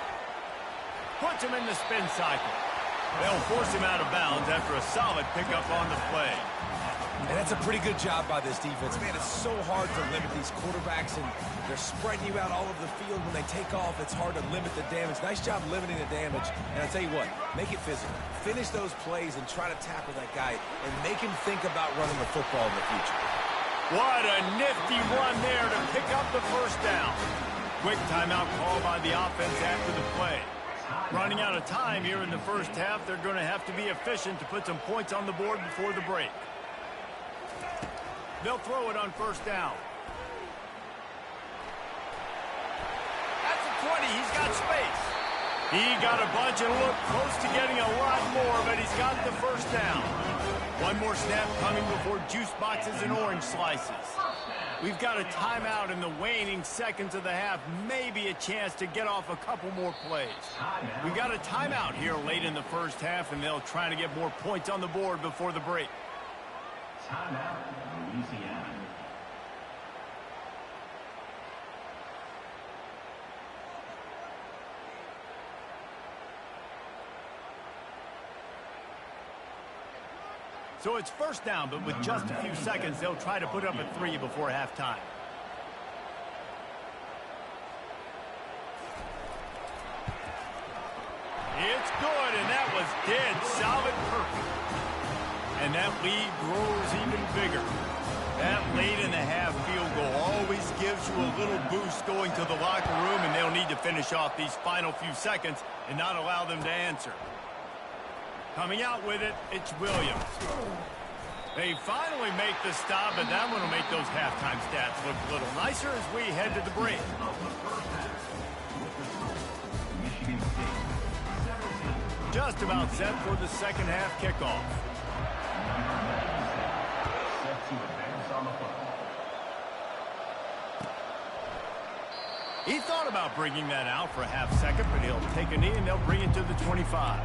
S1: Puts him in the spin cycle. They'll force him out of bounds after a solid pickup on the play.
S2: And that's a pretty good job by this defense. Man, it's so hard to limit these quarterbacks, and they're spreading you out all over the field. When they take off, it's hard to limit the damage. Nice job limiting the damage. And I'll tell you what, make it physical. Finish those plays and try to tackle that guy and make him think about running the football in the future.
S1: What a nifty run there to pick up the first down. Quick timeout call by the offense after the play. Running out of time here in the first half, they're going to have to be efficient to put some points on the board before the break. They'll throw it on first down. That's a 20. He's got space. He got a bunch and looked close to getting a lot more, but he's got the first down. One more snap coming before juice boxes and orange slices. We've got a timeout in the waning seconds of the half. Maybe a chance to get off a couple more plays. We've got a timeout here late in the first half, and they'll try to get more points on the board before the break.
S4: Timeout, Louisiana.
S1: So it's first down, but with just a few seconds, they'll try to put up a 3 before halftime. It's good, and that was dead solid perfect. And that lead grows even bigger. That late in the half field goal always gives you a little boost going to the locker room, and they'll need to finish off these final few seconds and not allow them to answer. Coming out with it, it's Williams. They finally make the stop, and that one will make those halftime stats look a little nicer as we head to the break. Just about set for the second half kickoff. He thought about bringing that out for a half second, but he'll take a knee and they'll bring it to the 25.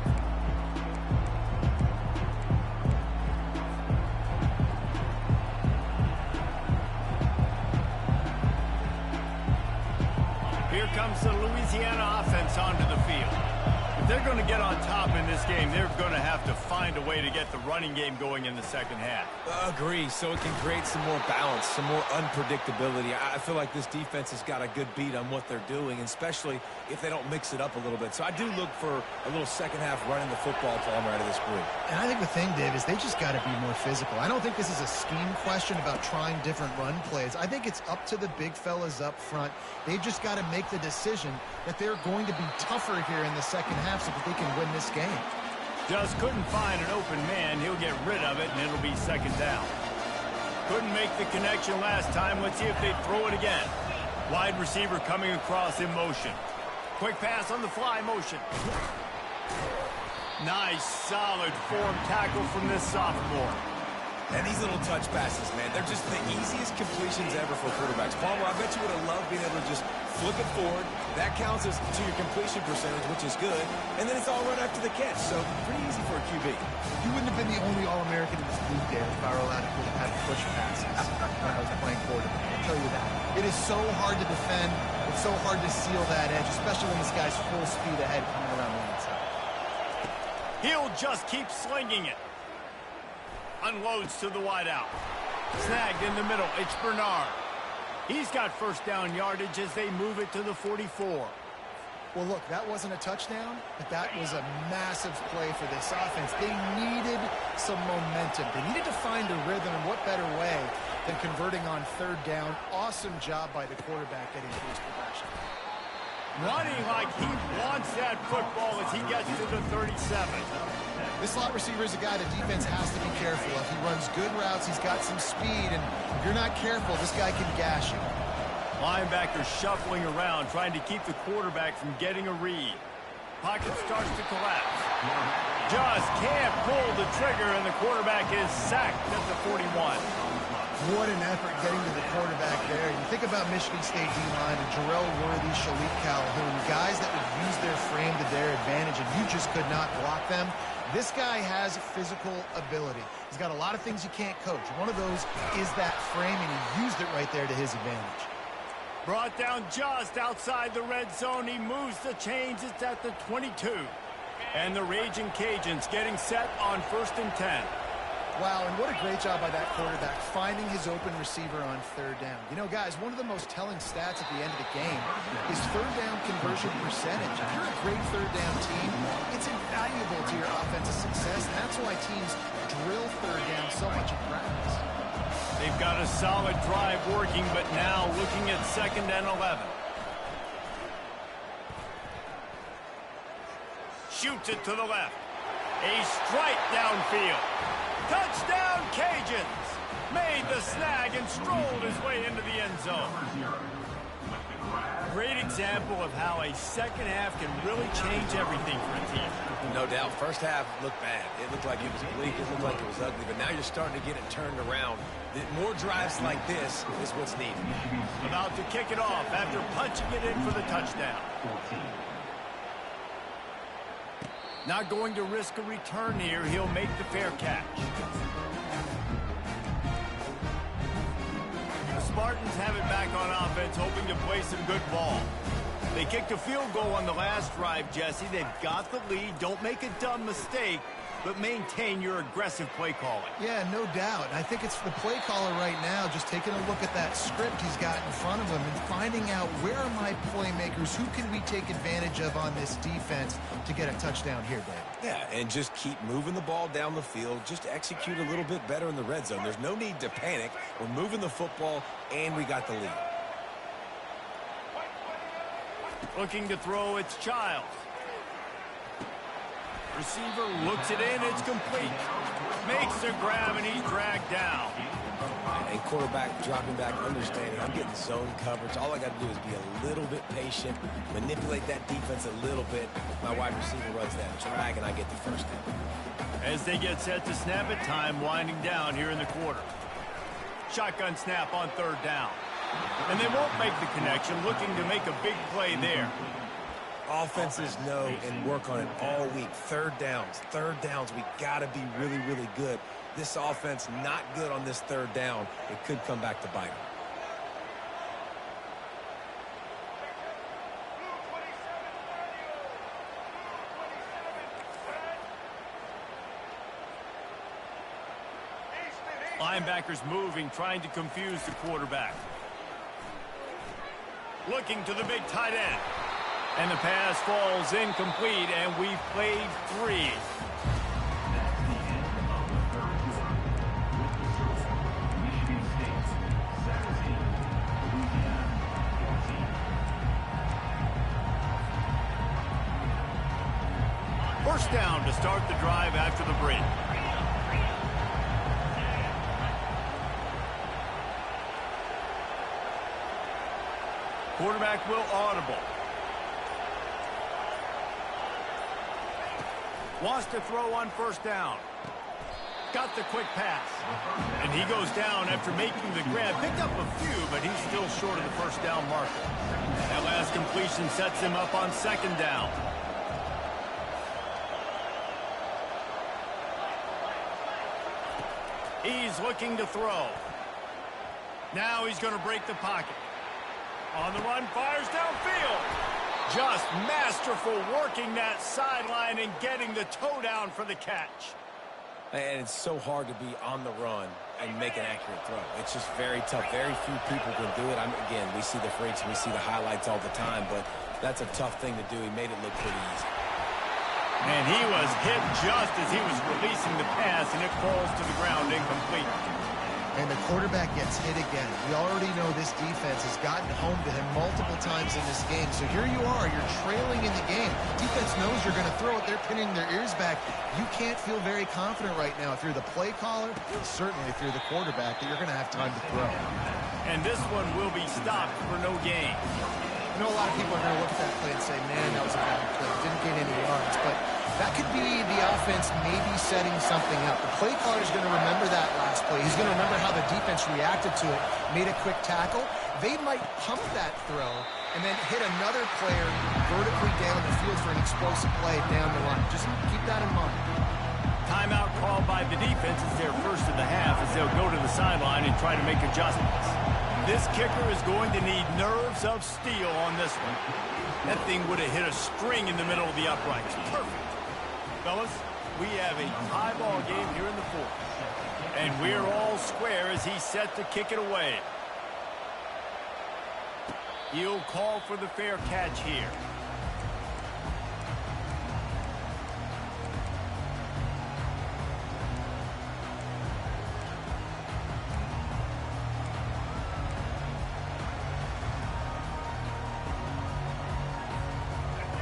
S1: Here comes the Louisiana offense onto the field. If they're going to get on top in this game, they're going to have to find a way to get the running game going in the second half.
S2: Agree, so it can create some more balance, some more unpredictability. I feel like this defense has got a good beat on what they're doing, especially if they don't mix it up a little bit. So I do look for a little second half running the football Palmer out of this group.
S3: And I think the thing, Dave, is they just got to be more physical. I don't think this is a scheme question about trying different run plays. I think it's up to the big fellas up front. They've just got to make the decision that they're going to be tougher here in the second half so that they can win this game.
S1: Just couldn't find an open man. He'll get rid of it, and it'll be second down. Couldn't make the connection last time. Let's see if they throw it again. Wide receiver coming across in motion. Quick pass on the fly motion. Nice, solid form tackle from this sophomore.
S2: And these little touch passes, man, they're just the easiest completions ever for quarterbacks. Palmer, I bet you would have loved being able to just flip it forward. That counts as to your completion percentage, which is good. And then it's all right after the catch, so pretty easy for a QB.
S3: You wouldn't have been the only All-American in this league, Dave, if I were allowed to have push passes when I was playing quarterback. I'll tell you that. It is so hard to defend. It's so hard to seal that edge, especially when this guy's full speed ahead coming around the inside.
S1: He'll just keep slinging it. Unloads to the wideout. Snagged in the middle. It's Bernard. He's got first down yardage as they move it to the 44.
S3: Well, look, that wasn't a touchdown, but that was a massive play for this offense. They needed some momentum. They needed to find a rhythm, and what better way than converting on third down. Awesome job by the quarterback getting through his progression.
S1: Running like he wants that football as he gets to the 37.
S3: This slot receiver is a guy the defense has to be careful of. He runs good routes. He's got some speed, and if you're not careful, this guy can gash you.
S1: Linebacker shuffling around, trying to keep the quarterback from getting a read. Pocket starts to collapse. Just can't pull the trigger, and the quarterback is sacked at the 41.
S3: What an effort getting to the quarterback there. You think about Michigan State D-line and Jarrell Worthy, Shalik Calhoun, guys that would use their frame to their advantage, and you just could not block them. This guy has physical ability. He's got a lot of things you can't coach. One of those is that frame, and he used it right there to his advantage.
S1: Brought down just outside the red zone. He moves the chains. It's at the 22. And the Raging Cajuns getting set on 1st and 10.
S3: Wow, and what a great job by that quarterback finding his open receiver on third down. You know, guys, one of the most telling stats at the end of the game is third down conversion percentage. If you're a great third down team, it's invaluable to your offensive success, and that's why teams drill third down so much in practice.
S1: They've got a solid drive working, but now looking at 2nd and 11. Shoots it to the left. A strike downfield. Touchdown, Cajuns! Made the snag and strolled his way into the end zone. Great example of how a second half can really change everything for a team.
S2: No doubt. First half looked bad. It looked like it was bleak. It looked like it was ugly. But now you're starting to get it turned around. More drives like this is what's needed.
S1: About to kick it off after punching it in for the touchdown. Not going to risk a return here. He'll make the fair catch. The Spartans have it back on offense, hoping to play some good ball. They kicked a field goal on the last drive, Jesse. They've got the lead. Don't make a dumb mistake, but maintain your aggressive play calling.
S3: Yeah, no doubt. I think it's the play caller right now just taking a look at that script he's got in front of him and finding out where are my playmakers, who can we take advantage of on this defense to get a touchdown here, Dave.
S2: Yeah, and just keep moving the ball down the field. Just execute a little bit better in the red zone. There's no need to panic. We're moving the football, and we got the lead.
S1: Looking to throw, it's Childs. Receiver looks it in, it's complete. Makes the grab, and he's dragged down.
S2: And quarterback dropping back, understanding I'm getting zone coverage. All I got to do is be a little bit patient, manipulate that defense a little bit. My wide receiver runs that drag, and I get the first down.
S1: As they get set to snap it, time winding down here in the quarter. Shotgun snap on 3rd down. And they won't make the connection, looking to make a big play there.
S2: Offenses know and work on it all week. Third downs. We got to be really, really good. This offense not good on this 3rd down. It could come back to bite them.
S1: Linebackers moving, trying to confuse the quarterback. Looking to the big tight end. And the pass falls incomplete, and we've played 3.
S4: That's the end of the third quarter. With the score, Michigan State 17, Louisiana 14.
S1: First down to start the drive after the break. Quarterback will audible. Wants to throw on 1st down. Got the quick pass. And he goes down after making the grab. Picked up a few, but he's still short of the 1st down marker. That last completion sets him up on 2nd down. He's looking to throw. Now he's going to break the pocket. On the run, fires downfield. Just masterful working that sideline and getting the toe down for the catch.
S2: And it's so hard to be on the run and make an accurate throw. It's just very tough. Very few people can do it. Again, we see the freaks and we see the highlights all the time, but that's a tough thing to do. He made it look pretty easy.
S1: And he was hit just as he was releasing the pass, and it falls to the ground incomplete.
S3: And the quarterback gets hit again. We already know this defense has gotten home to him multiple times in this game. So here you are, you're trailing in the game. Defense knows you're going to throw it. They're pinning their ears back. You can't feel very confident right now if you're the play caller, certainly if you're the quarterback, that you're going to have time to throw.
S1: And this one will be stopped for no gain.
S3: I know a lot of people are going to look at that play and say, man, that was a bad play. Didn't gain any yards. But that could be the offense maybe setting something up. The play caller is going to remember that last play. He's going to remember how the defense reacted to it, made a quick tackle. They might pump that throw and then hit another player vertically down the field for an explosive play down the line. Just keep that in mind.
S1: Timeout called by the defense is their first of the half as they'll go to the sideline and try to make adjustments. This kicker is going to need nerves of steel on this one. That thing would have hit a string in the middle of the uprights. Perfect. Fellas, we have a high ball game here in the fourth. And we're all square as he's set to kick it away. He'll call for the fair catch here.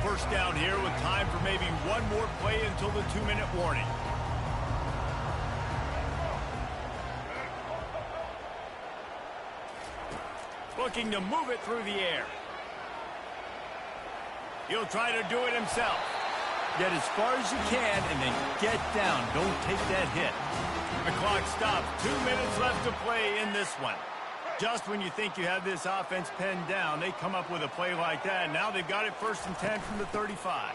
S1: First down here with time for maybe one more play until the 2-minute warning. Looking to move it through the air. He'll try to do it himself. Get as far as you can and then get down. Don't take that hit. The clock stops. 2 minutes left to play in this one. Just when you think you have this offense pinned down, they come up with a play like that. Now they've got it 1st and 10 from the 35.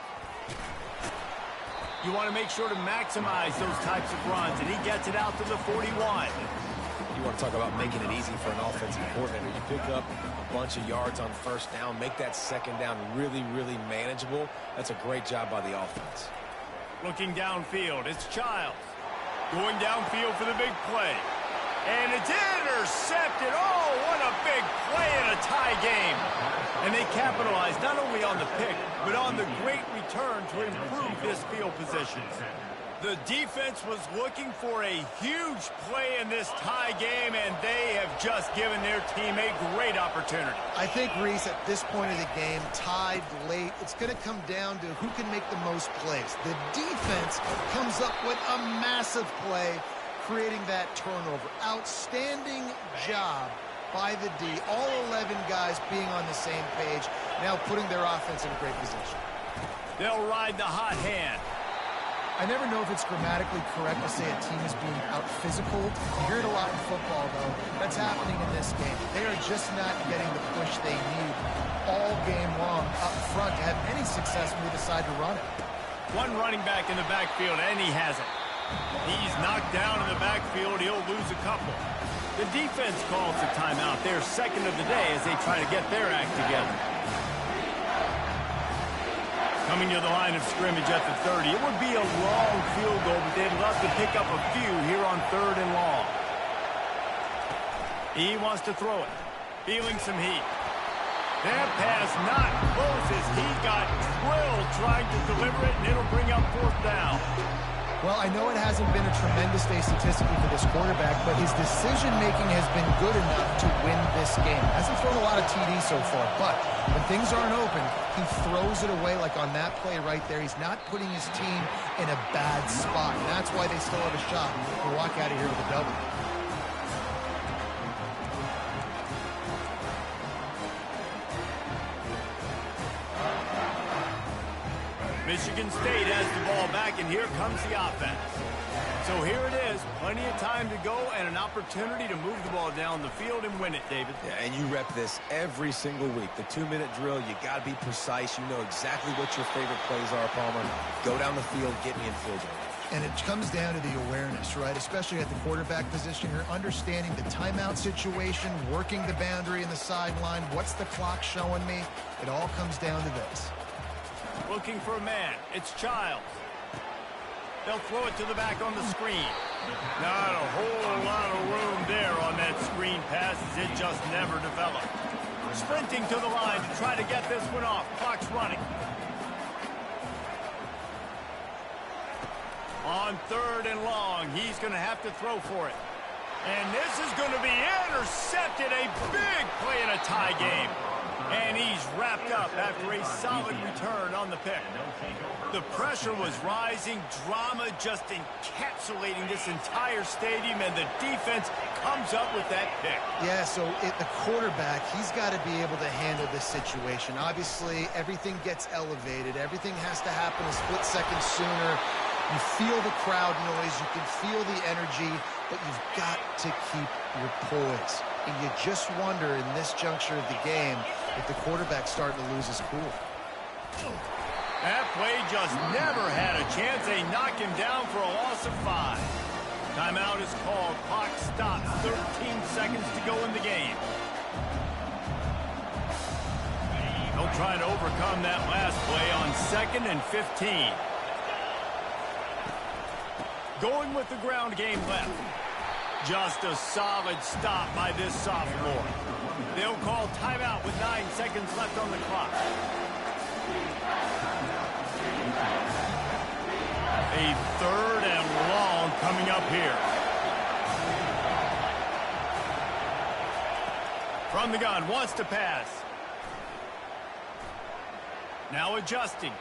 S1: You want to make sure to maximize those types of runs, and he gets it out to the 41.
S2: You want to talk about making it easy for an offensive coordinator. You pick up a bunch of yards on 1st down, make that 2nd down really, really manageable. That's a great job by the offense.
S1: Looking downfield, it's Childs. Going downfield for the big play. And it's intercepted. Oh, what a big play in a tie game. And they capitalized not only on the pick, but on the great return to improve this field position. The defense was looking for a huge play in this tie game, and they have just given their team a great opportunity.
S3: I think, Reese, at this point of the game, tied late, it's going to come down to who can make the most plays. The defense comes up with a massive play, creating that turnover. Outstanding job by the D. All 11 guys being on the same page, now putting their offense in a great position.
S1: They'll ride the hot hand.
S3: I never know if it's grammatically correct to say a team is being out-physical. You hear it a lot in football, though. That's happening in this game. They are just not getting the push they need all game long up front to have any success when they decide to run it.
S1: One running back in the backfield, and he has it. He's knocked down in the backfield. He'll lose a couple. The defense calls a timeout. Their 2nd of the day as they try to get their act together. Coming to the line of scrimmage at the 30. It would be a long field goal, but they'd love to pick up a few here on 3rd and long. He wants to throw it. Feeling some heat. That pass not close as he got drilled trying to deliver it, and it'll bring up 4th down.
S3: Well, I know it hasn't been a tremendous day statistically for this quarterback, but his decision-making has been good enough to win this game. Hasn't thrown a lot of TDs so far, but when things aren't open, he throws it away like on that play right there. He's not putting his team in a bad spot, and that's why they still have a shot to walk out of here with a W.
S1: Michigan State has the ball back, and here comes the offense. So here it is, plenty of time to go and an opportunity to move the ball down the field and win it, David.
S2: Yeah, and you rep this every single week. The 2-minute drill, you got to be precise. You know exactly what your favorite plays are, Palmer. Go down the field, get me in field goal.
S3: And it comes down to the awareness, right? Especially at the quarterback position here, understanding the timeout situation, working the boundary in the sideline. What's the clock showing me? It all comes down to this.
S1: Looking for a man. It's Childs. They'll throw it to the back on the screen. Not a whole lot of room there on that screen pass as it just never developed. Sprinting to the line to try to get this one off. Clock's running. On 3rd and long, he's going to have to throw for it. And this is going to be intercepted. A big play in a tie game. And he's wrapped up after a solid return on the pick. The pressure was rising, drama just encapsulating this entire stadium, and the defense comes up with that pick.
S3: Yeah, so the quarterback, he's got to be able to handle this situation. Obviously, everything gets elevated. Everything has to happen a split second sooner. You feel the crowd noise. You can feel the energy, but you've got to keep your poise. And you just wonder in this juncture of the game if the quarterback's starting to lose his cool.
S1: That play just never had a chance. They knock him down for a loss of 5. Timeout is called. Clock stops. 13 seconds to go in the game. They'll try to overcome that last play on 2nd and 15. Going with the ground game left. Just a solid stop by this sophomore. They'll call timeout with 9 seconds left on the clock. A 3rd and long coming up here. From the gun, wants to pass. Now adjusting.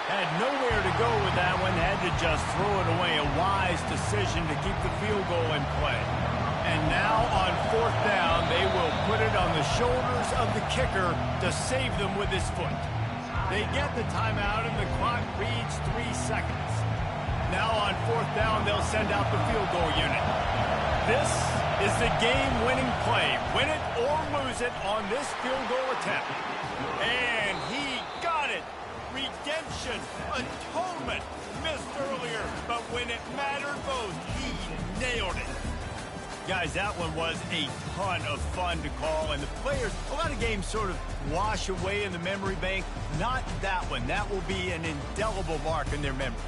S1: Had nowhere to go with that one, had to just throw it away. A wise decision to keep the field goal in play. And now on 4th down, they will put it on the shoulders of the kicker to save them with his foot. They get the timeout and the clock reads 3 seconds. Now on 4th down, they'll send out the field goal unit. This is the game-winning play. Win it or lose it on this field goal attempt. And he got it. Redemption, atonement, missed earlier, but when it mattered most, he nailed it. Guys, that one was a ton of fun to call, and the players, a lot of games sort of wash away in the memory bank. Not that one. That will be an indelible mark in their memories.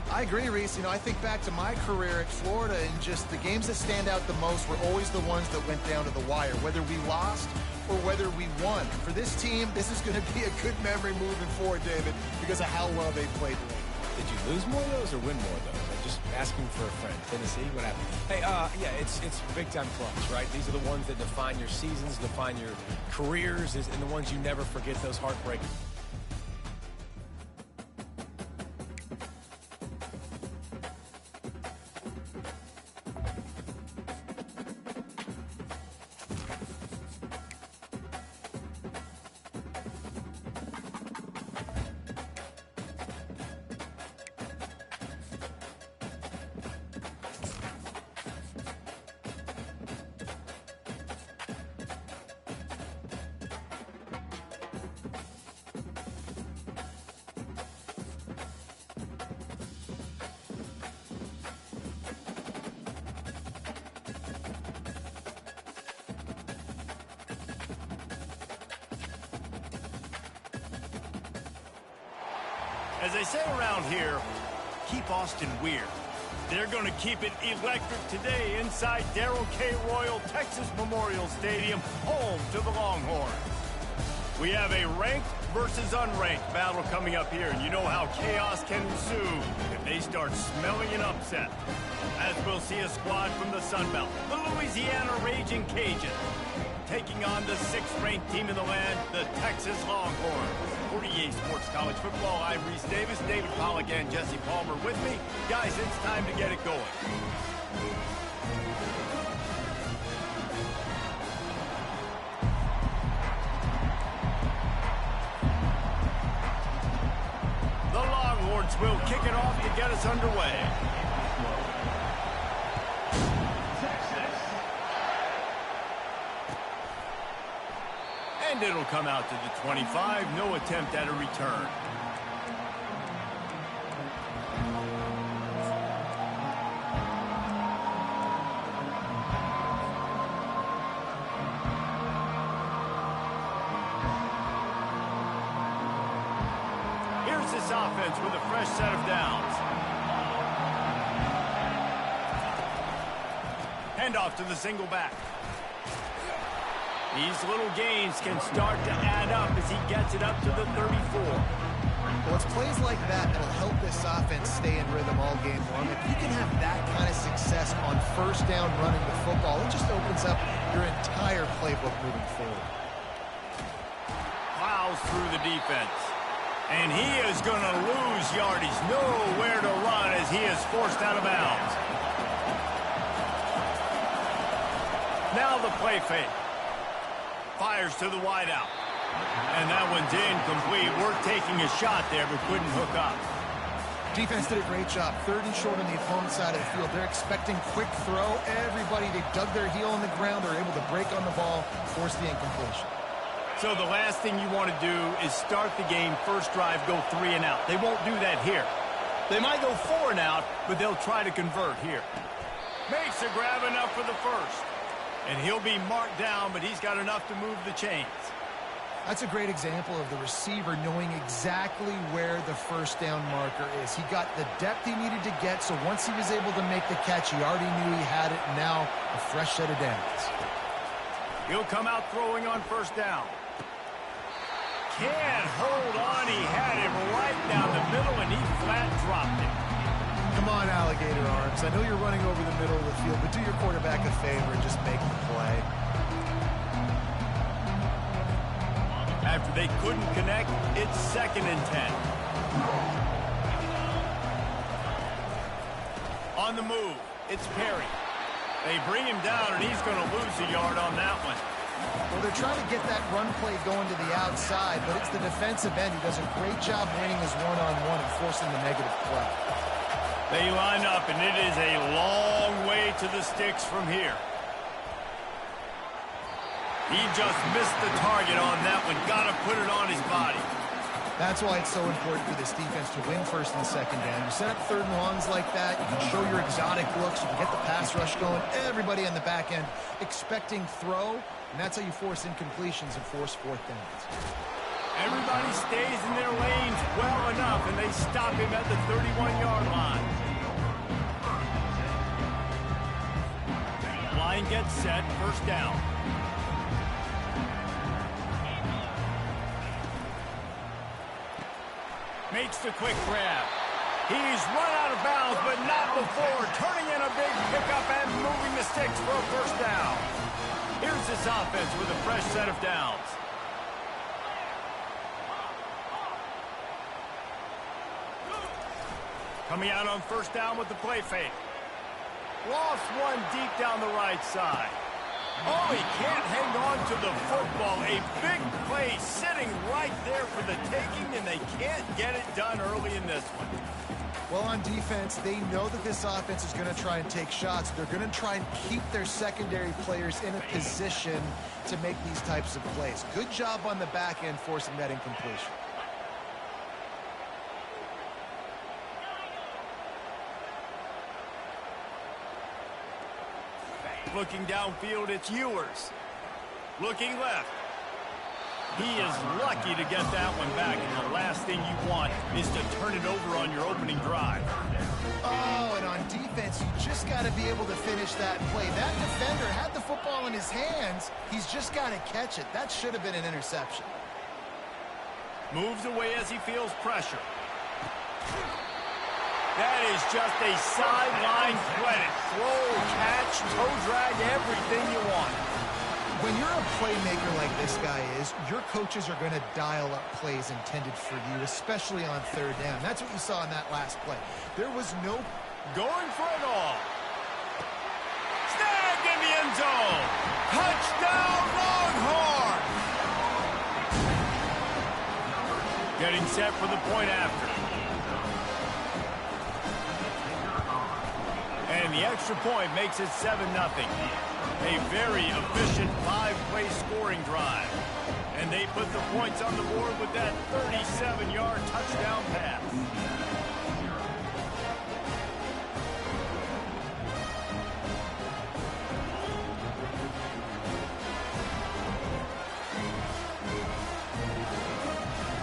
S3: I agree, Reese. You know, I think back to my career at Florida, and just the games that stand out the most were always the ones that went down to the wire, whether we lost or whether we won. For this team, this is going to be a good memory moving forward, David, because of how well they played today.
S2: Did you lose more of those or win more of those? I'm just asking for a friend. Tennessee, what happened? Hey, yeah, it's big-time clubs, right? These are the ones that define your seasons, define your careers, and the ones you never forget, those heartbreakers.
S1: As they say around here, keep Austin weird. They're going to keep it electric today inside Darrell K. Royal Texas Memorial Stadium, home to the Longhorns. We have a ranked versus unranked battle coming up here, and you know how chaos can ensue if they start smelling an upset. As we'll see a squad from the Sun Belt, the Louisiana Raging Cajuns, taking on the 6th-ranked team in the land, the Texas Longhorns. 48 Sports College Football, I'm Reese Davis, David Pollack, and Jesse Palmer with me. Guys, it's time to get it going. The Longhorns will kick it off to get us underway. And it'll come out to the 25. No attempt at a return. Here's this offense with a fresh set of downs. handoff to the single back. These little gains can start to add up as he gets it up to the 34.
S3: Well, it's plays like that that'll help this offense stay in rhythm all game long. If you can have that kind of success on first down running the football, it just opens up your entire playbook moving forward.
S1: Plows through the defense. And he is going to lose yardage. Nowhere to run as he is forced out of bounds. Now the play fake. Fires to the wideout. And that one's incomplete. We're taking a shot there, but couldn't hook up.
S3: Defense did a great job. 3rd and short on the opponent's side of the field. They're expecting quick throw. Everybody, they dug their heel on the ground. They're able to break on the ball, force the incompletion.
S1: So the last thing you want to do is start the game, first drive, go 3 and out. They won't do that here. They might go 4 and out, but they'll try to convert here. Makes a grab enough for the first. And he'll be marked down, but he's got enough to move the chains.
S3: That's a great example of the receiver knowing exactly where the first down marker is. He got the depth he needed to get, so once he was able to make the catch, he already knew he had it, and now a fresh set of downs.
S1: He'll come out throwing on first down. Can't hold on. He had him right down the middle, and he flat dropped it.
S3: Come on, alligator arms. I know you're running over the middle of the field, but do your quarterback a favor and just make the play.
S1: After they couldn't connect, it's 2nd and 10. On the move, it's Perry. They bring him down, and he's going to lose a yard on that one.
S3: Well, they're trying to get that run play going to the outside, but it's the defensive end who does a great job winning his one-on-one and forcing the negative play.
S1: They line up, and it is a long way to the sticks from here. He just missed the target on that one. Got to put it on his body.
S3: That's why it's so important for this defense to win 1st and 2nd down. You set up 3rd and longs like that. You can show your exotic looks. You can get the pass rush going. Everybody on the back end expecting throw, and that's how you force incompletions and force 4th downs.
S1: Everybody stays in their lanes well enough, and they stop him at the 31-yard line. Line gets set, first down. Makes the quick grab. He's run out of bounds, but not before. Turning in a big pickup and moving the sticks for a first down. Here's this offense with a fresh set of downs. Coming out on first down with the play fake. Lost one deep down the right side. Oh, he can't hang on to the football. A big play sitting right there for the taking, and they can't get it done early in this one.
S3: Well, on defense, they know that this offense is going to try and take shots. They're going to try and keep their secondary players in a position to make these types of plays. Good job on the back end forcing that incompletion.
S1: Looking downfield, it's Ewers. Looking left. He is lucky to get that one back, and the last thing you want is to turn it over on your opening drive.
S3: Oh, and on defense, you just got to be able to finish that play. That defender had the football in his hands. He's just got to catch it. That should have been an interception.
S1: Moves away as he feels pressure. That is just a sideline credit. Throw, catch, toe drag, everything you want.
S3: When you're a playmaker like this guy is, your coaches are going to dial up plays intended for you, especially on 3rd down. That's what you saw in that last play. There was no
S1: going for it all. Snagged in the end zone. Touchdown, Longhorn. Getting set for the point after. And the extra point makes it 7-0. A very efficient 5-play scoring drive. And they put the points on the board with that 37-yard touchdown pass.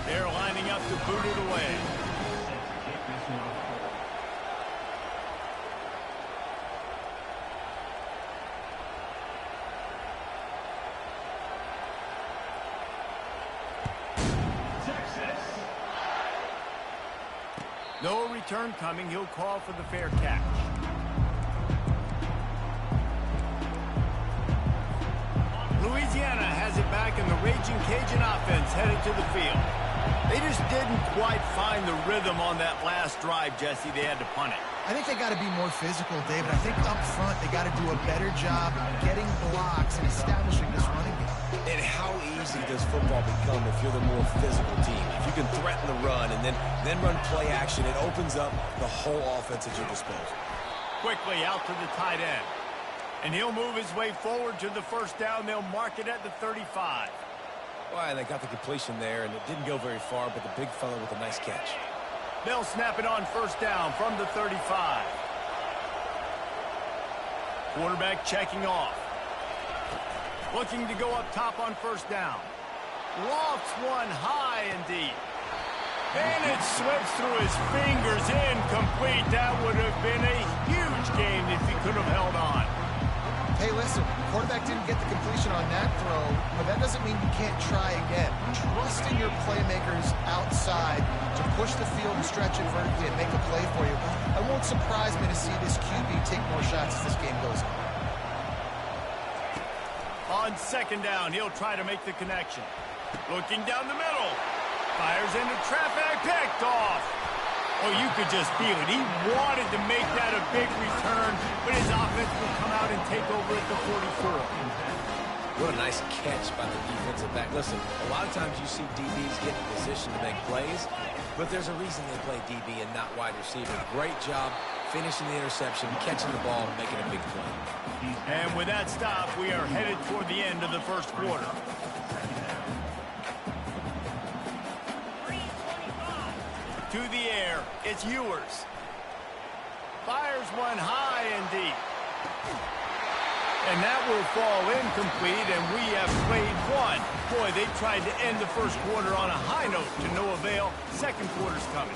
S1: They're lining up to boot it away. return coming, he'll call for the fair catch. Louisiana has it back, and the Raging Cajun offense headed to the field. They just didn't quite find the rhythm on that last drive, Jesse. They had to punt it.
S3: I think they got to be more physical, David. I think up front they got to do a better job getting blocks and establishing this running game.
S2: And how easy does football become if you're the more physical team? If you can threaten the run and then run play action, it opens up the whole offense at your disposal.
S1: Quickly out to the tight end. And he'll move his way forward to the first down. They'll mark it at the 35.
S2: Well, and they got the completion there, and it didn't go very far, but the big fella with a nice catch.
S1: They'll snap it on first down from the 35. Quarterback checking off. Looking to go up top on first down. Lofts one high and deep. And it slips through his fingers, incomplete. That would have been a huge gain if he could have held on.
S3: Hey, listen, quarterback didn't get the completion on that throw, but that doesn't mean you can't try again. Trust in your playmakers outside to push the field and stretch it vertically and make a play for you. It won't surprise me to see this QB take more shots as this game goes on.
S1: On second down, he'll try to make the connection. Looking down the middle. Fires into traffic, picked off. Oh, you could just feel it. He wanted to make that a big return, but his offense will come out and take over at the 44.
S2: What a nice catch by the defensive back. Listen, a lot of times you see DBs get in position to make plays, but there's a reason they play DB and not wide receiver. Great job finishing the interception, catching the ball, and making a big play.
S1: And with that stop, we are headed toward the end of the first quarter. To the air, it's Ewers. Fires one high and deep. And that will fall incomplete, and we have played one. Boy, they tried to end the first quarter on a high note to no avail. Second quarter's coming.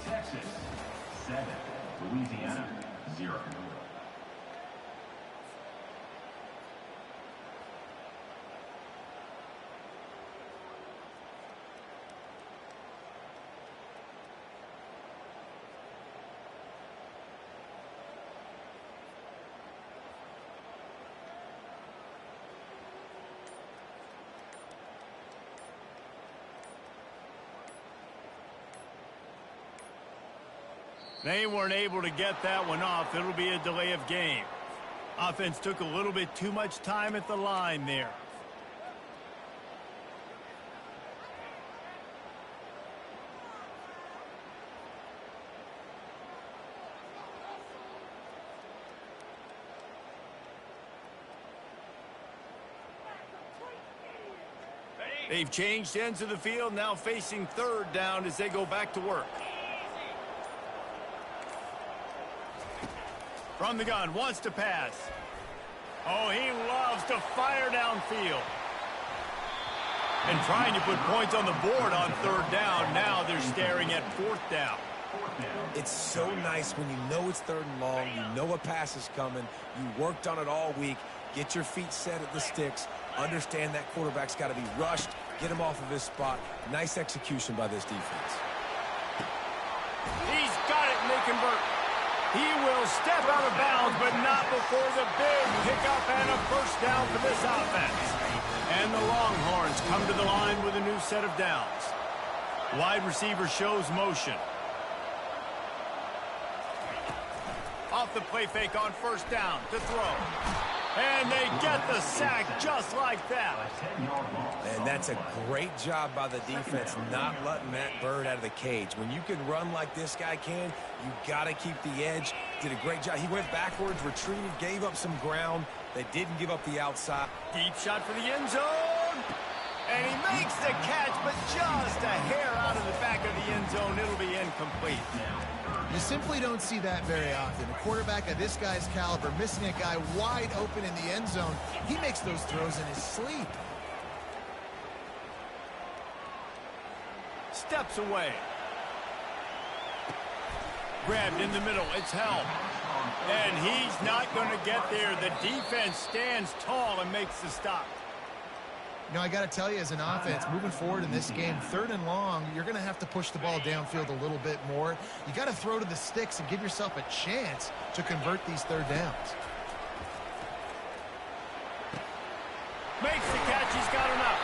S4: Texas 7, Louisiana 0.
S1: They weren't able to get that one off. It'll be a delay of game. Offense took a little bit too much time at the line there. They've changed ends of the field, now facing third down as they go back to work. From the gun, wants to pass. Oh, he loves to fire downfield. And trying to put points on the board on third down. Now they're staring at fourth down.
S2: It's so nice when you know it's third and long, you know a pass is coming, you worked on it all week, get your feet set at the sticks, understand that quarterback's got to be rushed, get him off of his spot. Nice execution by this defense.
S1: He's got it, Nickenberg. He will step out of bounds, but not before the big pickup and a first down for this offense. And the Longhorns come to the line with a new set of downs. Wide receiver shows motion. Off the play fake on first down to throw. And they get the sack just like that.
S2: And that's a great job by the defense, not letting that bird out of the cage. When you can run like this guy can, you got to keep the edge. Did a great job. He went backwards, retreated, gave up some ground. They didn't give up the outside.
S1: Deep shot for the end zone. And he makes the catch, but just a hair out of the back of the end zone. It'll be incomplete.
S3: You simply don't see that very often. A quarterback of this guy's caliber missing a guy wide open in the end zone. He makes those throws in his sleep.
S1: Steps away. Grabbed in the middle. It's held. And he's not going to get there. The defense stands tall and makes the stop.
S3: You know, I got to tell you, as an offense, moving forward in this game, 3rd and long, you're going to have to push the ball downfield a little bit more. You got to throw to the sticks and give yourself a chance to convert these 3rd downs.
S1: Makes the catch. He's got enough.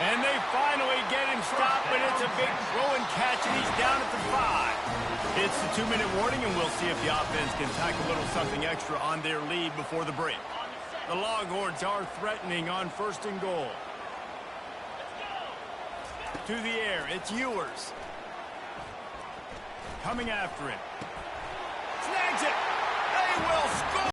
S1: And they finally get him stopped, but it's a big throw and catch, and he's down at the 5. It's the 2-minute warning, and we'll see if the offense can tack a little something extra on their lead before the break. The Longhorns are threatening on 1st and goal. To the air, it's Ewers. Coming after it. Snags it. They will score.